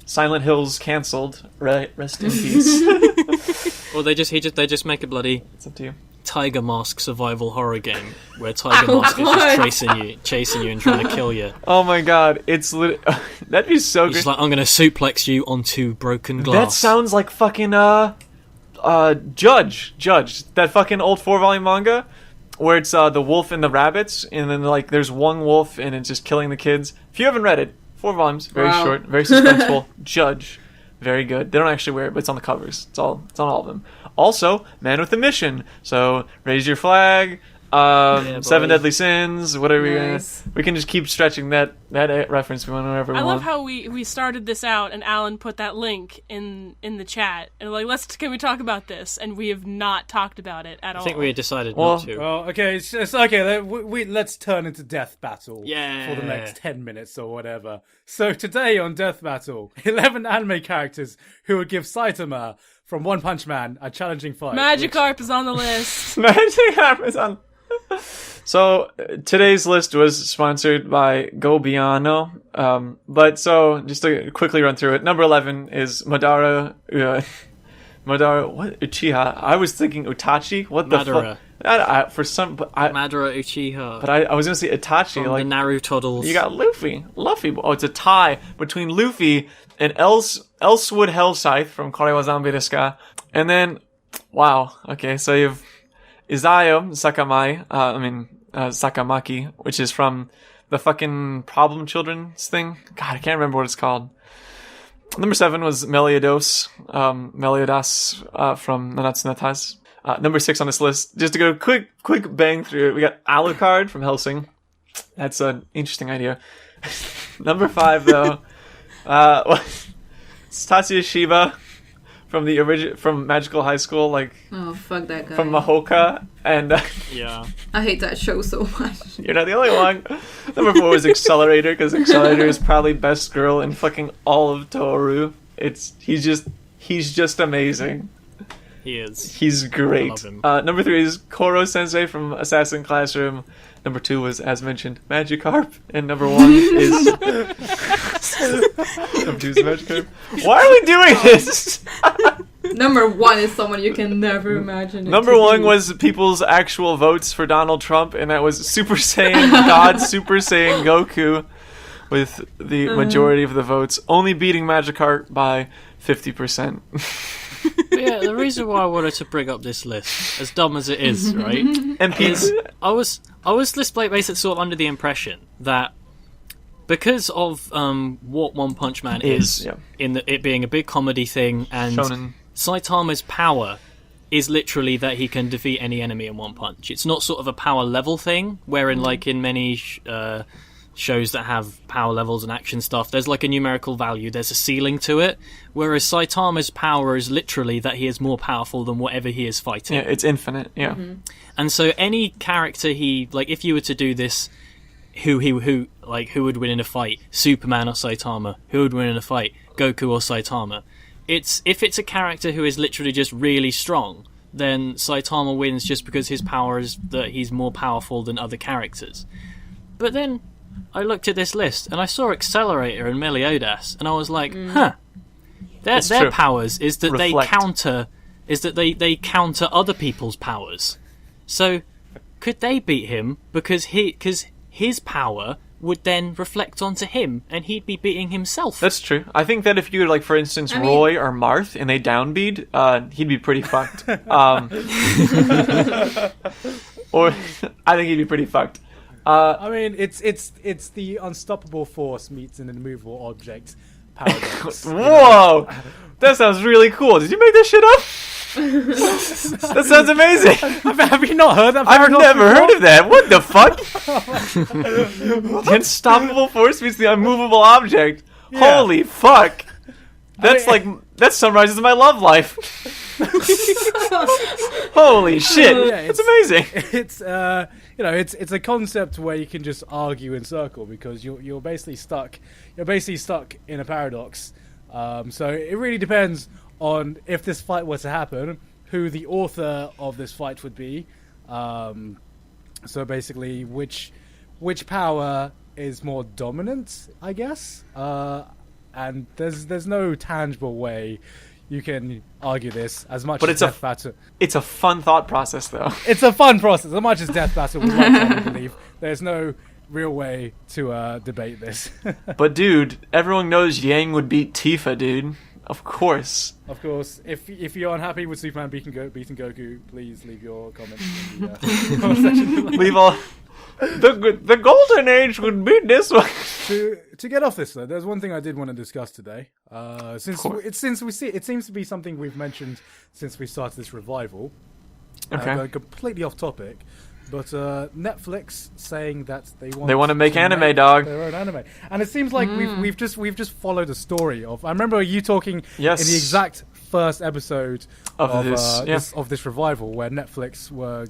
Silent Hill's cancelled. Rest in peace. Or they just make a bloody It's up to you. tiger mask survival horror game where Tiger Mask is just chasing you and trying to kill you. Oh my god, it's that'd be so He's good. just like, I'm gonna suplex you onto broken That glass. sounds like fucking Judge, that fucking old 4-volume manga where it's the wolf and the rabbits, and then like there's one wolf and it's just killing the kids. If you haven't read it, 4 volumes, very Wow. short, very suspenseful. Judge, very good. They don't actually wear it, but it's on the covers. It's on all of them. Also, Man with a Mission. So raise your flag. Yeah, 7 boy. Deadly Sins. Whatever Nice. we can just keep stretching that reference whenever we I want. love how we started this out and Alan put that link in the chat and like can we talk about this, and we have not talked about it at all. I think we had decided Well- not to. Well, okay, it's okay. Let's turn into Death Battle Yeah. for the next 10 minutes or whatever. So today on Death Battle, 11 anime characters who would give Saitama from One Punch Man a challenging fight. Magikarp is on the list. Magic Amazon. So today's list was sponsored by Gobiano. But so just to quickly run through it, number 11 is Madara. Madara, what Uchiha? I was thinking Utachi. What the Madara. fuck? For some, Madara Uchiha. but I was gonna say Itachi. from Like the Narutoddles. you got Luffy. Oh, it's a tie between Luffy and Elsewood Hellscythe from Korewa Zambi desu ka? And then, wow. Okay, so you have Izayo Sakamaki, which is from the fucking Problem Children's thing. God, I can't remember what it's called. Number 7 was Meliodas from Nanatsu no Taizai. Number 6 on this list, just to go quick bang through it, we got Alucard from Hellsing. That's an interesting idea. Number 5, though, it's Tatsuya Shiba from the from Magical High School, like Oh, fuck that guy. from Mahoka, and Yeah. I hate that show so much. you're not the only one. Number 4 was Accelerator, because Accelerator is probably best girl in fucking all of Toru. He's just amazing. He is. He's great. love him. Number 3 is Koro Sensei from Assassin Classroom. Number 2 was, as mentioned, Magikarp, and number 1 is number 2 is Magikarp. Why are we doing this? Number 1 is someone you can never imagine. it Number to 1 be. was people's actual votes for Donald Trump, and that was Super Saiyan God, Super Saiyan Goku, with the majority of the votes, only beating Magikarp by 50%. But yeah, the reason why I wanted to bring up this list, as dumb as it is, right, And is I was basically sort of under the impression that because of what One Punch Man is, yeah. in it being a big comedy thing, and Shonen. Saitama's power is literally that he can defeat any enemy in one punch. It's not sort of a power level thing, wherein like in many shows that have power levels and action stuff, there's like a numerical value, there's a ceiling to it, whereas Saitama's power is literally that he is more powerful than whatever he is fighting. Yeah, it's infinite, yeah. And so any character if you were to do this, who would win in a fight? Superman or Saitama? Who would win in a fight? Goku or Saitama? If it's a character who is literally just really strong, then Saitama wins just because his power is that he's more powerful than other characters. But then I looked at this list and I saw Accelerator and Meliodas, and I was like, huh. Their true. powers is that Reflect. they counter other people's powers. So could they beat him because his power would then reflect onto him, and he'd be beating himself? That's true. I think that if you were, like, for instance, Roy or Marth, and they downbeat, he'd be pretty fucked. Or I think he'd be pretty fucked. I mean, it's the unstoppable force meets an immovable object paradox. Whoa! That sounds really cool. Did you make that shit up? That sounds amazing. Have you not heard that? I've never heard of that. What the fuck? The unstoppable force meets the unmovable object. Yeah. Holy fuck! That's that summarizes my love life. Holy shit! Yeah, it's amazing. It's it's a concept where you can just argue in circle because you're basically stuck. You're basically stuck in a paradox. So it really depends on if this fight were to happen, who the author of this fight would be. So basically, which power is more dominant, I guess. And there's no tangible way you can argue this as much as Death Battle. It's a fun thought process, though. It's a fun process. As much as Death Battle would like to have you believe, there's no real way to debate this. But dude, everyone knows Yang would beat Tifa, dude. Of course. Of course. If you're unhappy with Superman beating Goku, please leave your comments in the comment section. Leave all. The golden age would beat this one. To get off this though, there's one thing I did want to discuss today. Since we see it seems to be something we've mentioned since we started this revival. Okay. Going completely off topic, but Netflix saying that they want to make anime, dog. Their own anime, and it seems like we've just followed a story of. I remember you talking in the exact first episode of this revival where Netflix were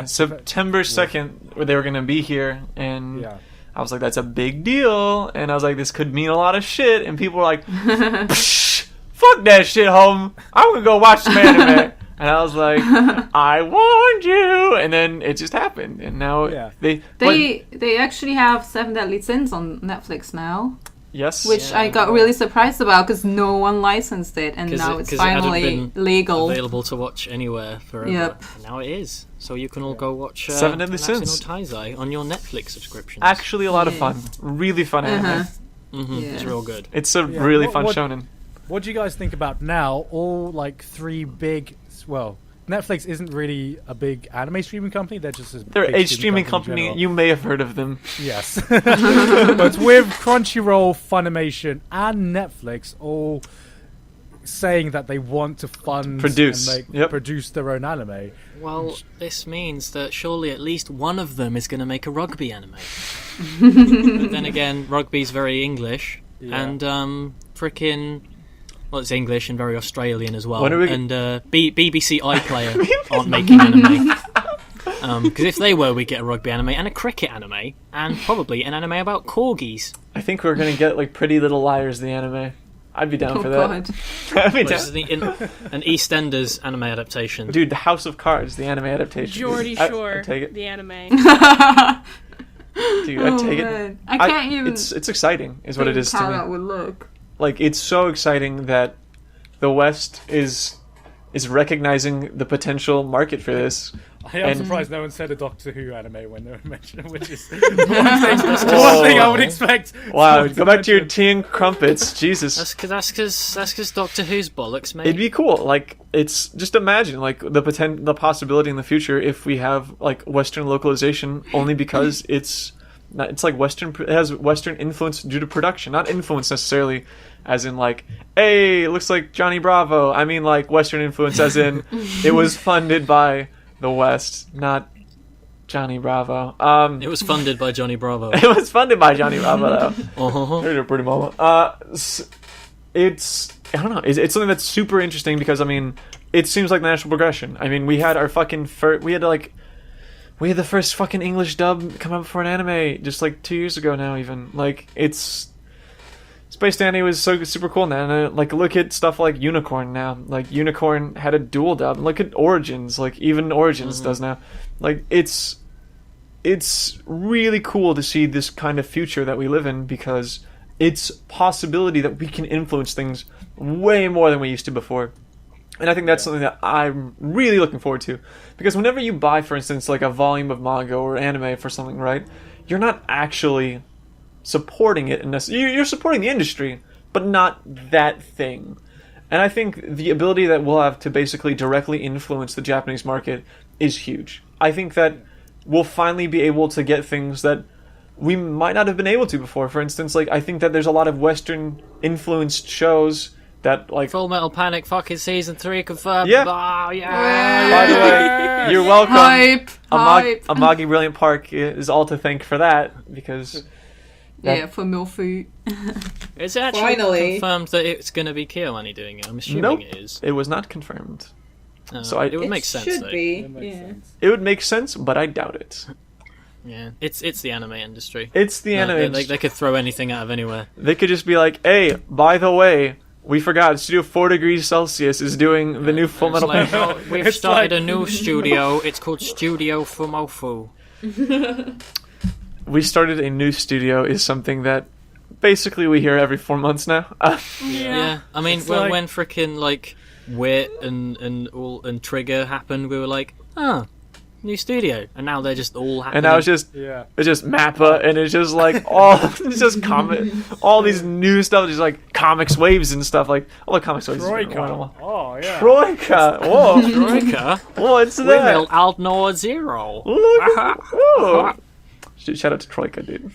September 2nd where they were gonna be here, and I was like, that's a big deal, and I was like, this could mean a lot of shit, and people were like, fuck that shit, home, I'm gonna go watch some anime. And I was like, I warned you, and then it just happened, and now they actually have 7 Deadly Sins on Netflix now. Yes, which I got really surprised about because no one licensed it, and now it's finally legal, available to watch anywhere forever. Yep. And now it is, so you can all go watch 7 Deadly Sins on your Netflix subscription. Actually, a lot of fun, really fun anime. It's real good. It's a really fun shonen. What do you guys think about now? All like 3 big. Well, Netflix isn't really a big anime streaming company. They're just they're a streaming company. You may have heard of them. Yes, but with Crunchyroll, Funimation, and Netflix all saying that they want to produce their own anime. Well, this means that surely at least one of them is going to make a rugby anime. But then again, rugby's very English, and frickin'. Well, it's English and very Australian as well. And BBC iPlayer aren't making anime. Because if they were, we'd get a rugby anime and a cricket anime, and probably an anime about corgis. I think we're going to get like Pretty Little Liars, the anime. I'd be down for that. I'd be down. An EastEnders anime adaptation. Dude, the House of Cards, the anime adaptation. Geordie Shore, I'd take it. the anime. Dude, I'd take it. I can't even. It's exciting, is what it is to me. How that would look. Like, it's so exciting that the West is recognizing the potential market for this. I am surprised no one said a Doctor Who anime when they were mentioned, which is one thing I would expect. Wow, go back to your tea and crumpets, Jesus. That's because Doctor Who's bollocks, mate. It'd be cool. Like, it's just imagine like the possibility in the future if we have like Western localization, only because it's like Western. It has Western influence due to production, not influence necessarily. As in, like, hey, it looks like Johnny Bravo. I mean, like, Western influence, as in, it was funded by the West, not Johnny Bravo. It was funded by Johnny Bravo. It was funded by Johnny Bravo, though. Here's a pretty mama. It's, I don't know, it's something that's super interesting because, I mean, it seems like the natural progression. I mean, we had our fucking we had the first fucking English dub come out for an anime just, like, 2 years ago now, even. Like, Space Dandy was so super cool now. And, like, look at stuff like Unicorn now. Like, Unicorn had a dual dub. Look at Origins. Like, even Origins does now. Like, it's really cool to see this kind of future that we live in because it's possibility that we can influence things way more than we used to before. And I think that's something that I'm really looking forward to. Because whenever you buy, for instance, like a volume of manga or anime for something, right? You're not actually supporting it. You're supporting the industry, but not that thing. And I think the ability that we'll have to basically directly influence the Japanese market is huge. I think that we'll finally be able to get things that we might not have been able to before. For instance, like, I think that there's a lot of Western-influenced shows that, like... Full Metal Panic fucking Season 3 confirmed. Yeah. Oh, yeah. By the way, you're welcome. Hype! Hype! Amagi Brilliant Park is all to thank for that, because... Yeah, for Milfu. Is it actually Finally. confirmed that it's going to be Kiyoani doing it? I'm assuming Nope. it is. It was not confirmed. So it would make sense, should though. be. It makes Yeah. sense. It would make sense, but I doubt it. Yeah, it's the anime industry. It's the anime They, industry. they could throw anything out of anywhere. They could just be like, hey, by the way, we forgot, Studio 4 Degrees Celsius is doing the new Full It's Metal like, Panic. oh, we've It's started like- a new studio. It's called Studio Fumofu. We started a new studio is something that basically we hear every 4 months now. Yeah, I mean, It's when like- when frickin' like Wit and Trigger happened, we were like, oh, new studio, and now they're just all happening. And now it's just Mappa, and it's just like it's just all these new stuff, just like comics waves and stuff, like all the comics waves. Troika. Oh, yeah. Troika. Whoa. Troika. What's We that? will Aldnoir Zero. Look. Whoa. Shout out to Troika, dude.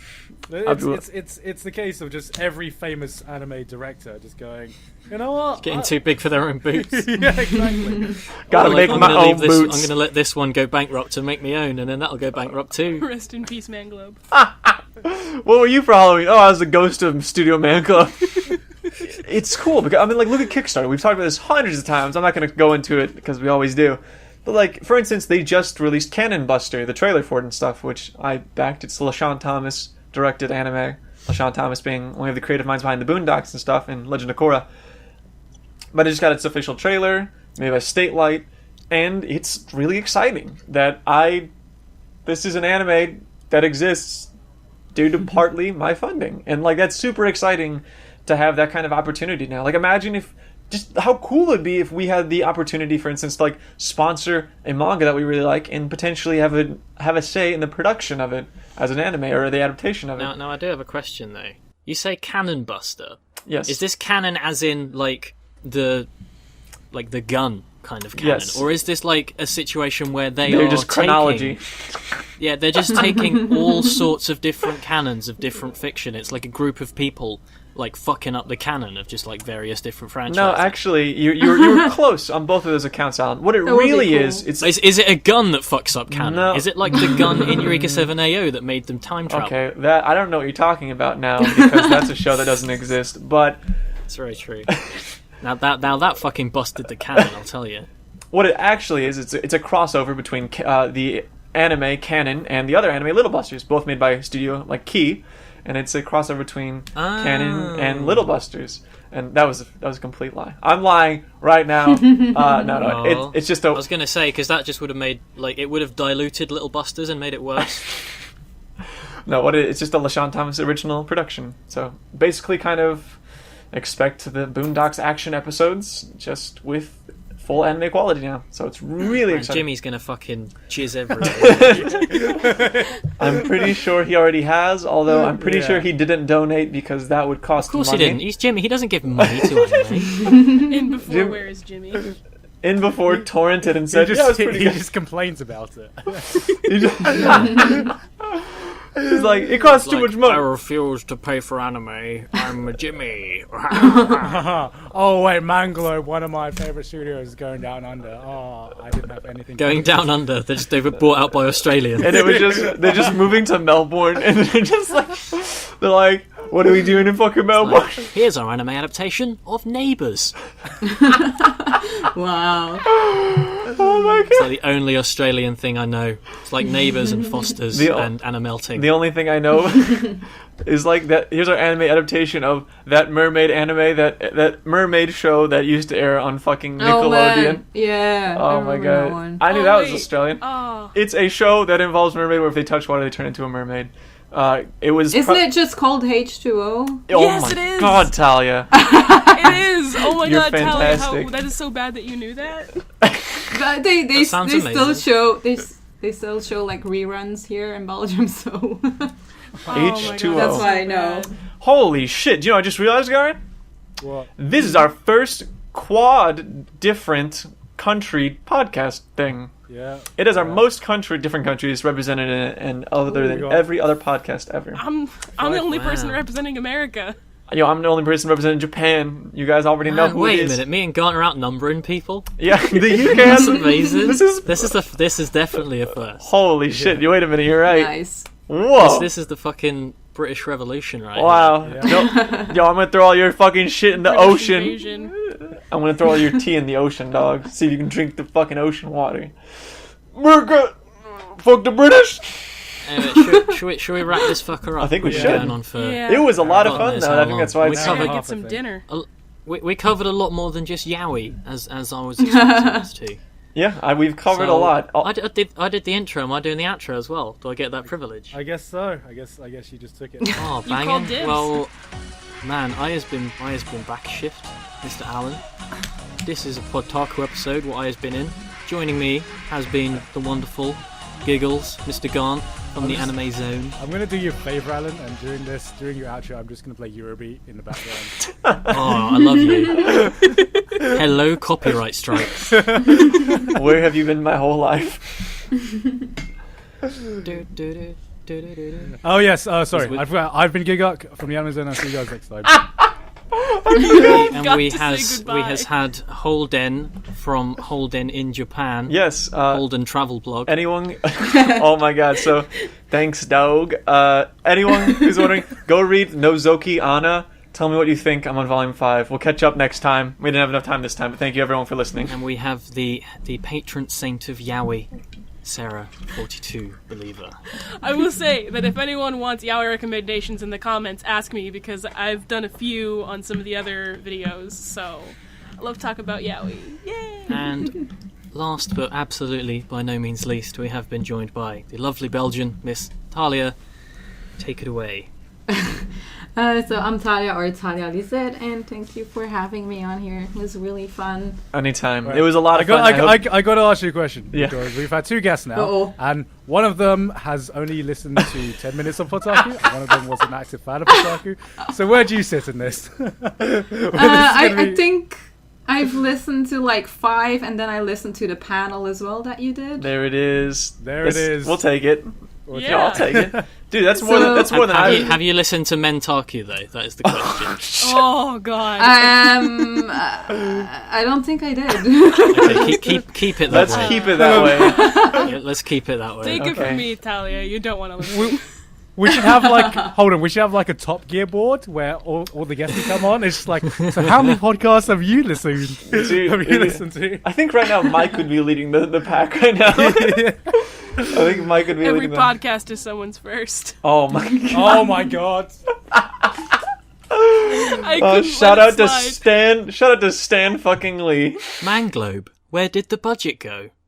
It's the case of just every famous anime director just going, you know what? Getting too big for their own boots. Yeah, exactly. Gotta Like, make I'm my gonna own leave this, boots. I'm going to let this one go bankrupt to make my own, and then that'll go bankrupt too. Rest in peace, Manglobe. What were you for Halloween? Oh, I was the ghost of Studio Man Club. It's cool because I mean, like, look at Kickstarter. We've talked about this hundreds of times. I'm not going to go into it because we always do. But like, for instance, they just released Cannon Buster, the trailer for it and stuff, which I backed. It's the LaShawn Thomas directed anime. LaShawn Thomas being one of the creative minds behind the Boondocks and stuff and Legend of Korra. But it just got its official trailer made by Statelight, and it's really exciting that this is an anime that exists due to partly my funding. And like, that's super exciting to have that kind of opportunity now. Like, imagine if just how cool it'd be if we had the opportunity, for instance, to like sponsor a manga that we really like and potentially have a say in the production of it as an anime or the adaptation of it. Now, I do have a question though. You say Cannon Buster. Yes. Is this canon as in like the gun kind of canon, Yes. or is this like a situation where They're are just chronology. Yeah, they're just taking all sorts of different canons of different fiction. It's like a group of people like fucking up the canon of just like various different franchises. No, actually, you were close on both of those accounts, Alan. What it That would be really cool. is Is it a gun that fucks up canon? No. Is it like the gun in Eureka 7AO that made them time travel? okay. That I don't know what you're talking about now because that's a show that doesn't exist. But It's very true. Now that fucking busted the canon, I'll tell you. what it actually is, it's a crossover between the anime Canon and the other anime Little Busters, both made by Studio like Key, and it's a crossover between Canon and Little Busters. And that was a complete lie. I'm lying right now. No, Oh. it's just I was gonna say because that just would have made it would have diluted Little Busters and made it worse. no. It's just a LaShawn Thomas original production. So basically, kind of expect the Boondocks action episodes just with full anime quality now. So it's really And exciting. Jimmy's gonna fucking jizz everywhere. I'm pretty sure he already has, although I'm pretty Yeah. sure he didn't donate because that would cost Of course money. he didn't. He's Jimmy. He doesn't give money to anime. In before, Jim- where is Jimmy? In before torrented and He said, yeah, it's just, pretty he good. just complains about it. He just- He's like, it costs too Like, much money. I refuse to pay for anime. I'm a Jimmy. Oh wait, Manglobe, one of my favorite studios, is going down under. Oh, I didn't have anything. Going down under. They were bought out by Australians. And it was just, they're just moving to Melbourne, and they're just like, they're like, what are we doing in fucking Melbourne? Like, here's our anime adaptation of Neighbours. Wow. Oh my It's god. like the only Australian thing I know. It's like Neighbours and Fosters and Anna Melting. The only thing I know is like that. Here's our anime adaptation of that mermaid anime, that mermaid show that used to air on fucking Oh Nickelodeon. man. Yeah. Oh I my remember that god! one. I knew Oh, that was wait. Australian. Oh, It's a show that involves mermaid where if they touch water, they turn into a mermaid. It was. Isn't it just called H2O? Oh Yes, my it is. god, Talia! it It is. Oh my You're god, Thalia, fantastic. that is so bad that you knew that. But they sounds still amazing. show they still show like reruns here in Belgium, so Oh my H2O. God, that's Oh. why I know. Holy shit! Do you know what I just realized, Garen? What? This is our first quad different country podcast thing. Yeah. It is our most different countries represented in it, and other than God. every other podcast ever. I'm the only person Wow. representing America. I'm the only person representing Japan. You guys already know who Wait it a is. minute, me and Garnt are outnumbering people. Yeah, the UK That's has amazing. This is This is definitely a first. holy shit. You wait a minute. You're right. Nice. Whoa. This is the fucking British Revolution, right? Wow. Yeah. Yo, I'm gonna throw all your fucking shit in the British ocean. invasion. I'm gonna throw all your tea in the ocean, dog. See if you can drink the fucking ocean water. America! Fuck the British! Anyway, should we wrap this fucker up? I think we We've been should. Going on for, Yeah. It was a lot of God fun, knows though. how I think long. that's why We it's covered- Gotta half, get I some think. dinner. We covered a lot more than just Yaoi, as I was expecting us to. Yeah, we've covered a So, lot. Oh, I did the intro. Am I doing the outro as well? Do I get that privilege? I guess so. I guess you just took it. Oh, You called banging. dibs. Well, man, I has been back shift, Mr. Allen. This is a PodTaku episode. What I has been in. Joining me has been the wonderful Giggles, Mr. Garn from the Anime Zone. I'm gonna do you a favor, Alan, and during your outro, I'm just gonna play Eurobeat in the background. Oh, I love you. Hello, copyright strikes. where have you been my whole life? Oh yes. Sorry, with- I forgot. I've been Giguk from the Amazon. I'll see you guys next time. And Got we to say has goodbye. had Holden from Holden in Japan. Yes, Holden Travel Blog. anyone... oh my god, so thanks, dog. Anyone who's wondering, go read Nozoki Anna. Tell me what you think. I'm on volume 5. We'll catch up next time. We didn't have enough time this time, but thank you everyone for listening. And we have the patron saint of Yaoi, Sarah, 42 believer. I will say that if anyone wants yaoi recommendations in the comments, ask me because I've done a few on some of the other videos. So I love to talk about yaoi. Yay! And last but absolutely by no means least, we have been joined by the lovely Belgian Miss Thalia. Take it away. So I'm Thalia or ThaliaLizette, and thank you for having me on here. It was really fun. Anytime. Right. It was a lot I of fun. I got to ask you a question. Yeah. Because we've had 2 guests now, Uh-oh. and one of them has only listened to 10 minutes of PodTaku, and one of them was an active fan of PodTaku. So where do you sit in this? I think I've listened to like 5, and then I listened to the panel as well that you did. There it is. There it is. We'll take it. Or- Yeah. Yeah, I'll take it. Dude, that's more So- than I... Have you listened to Mentaku though? That is the question. Oh god. I don't think I did. Okay, keep it that Let's way. keep it that way. Yeah, let's keep it that way. Take it Okay. from me, Thalia. You don't want to listen. We should have like, hold on, we should have like a Top Gear board where all the guests can come on. It's just like, so how many podcasts have you listened? Dude, have you listened to? I think right now Mike would be leading the pack right now. I think Mike would be Every leading the... podcast is someone's first. Oh my god. Oh my god. I couldn't Shout let out it to slide. Stan. Shout out to Stan fucking Lee. Manglobe, where did the budget go?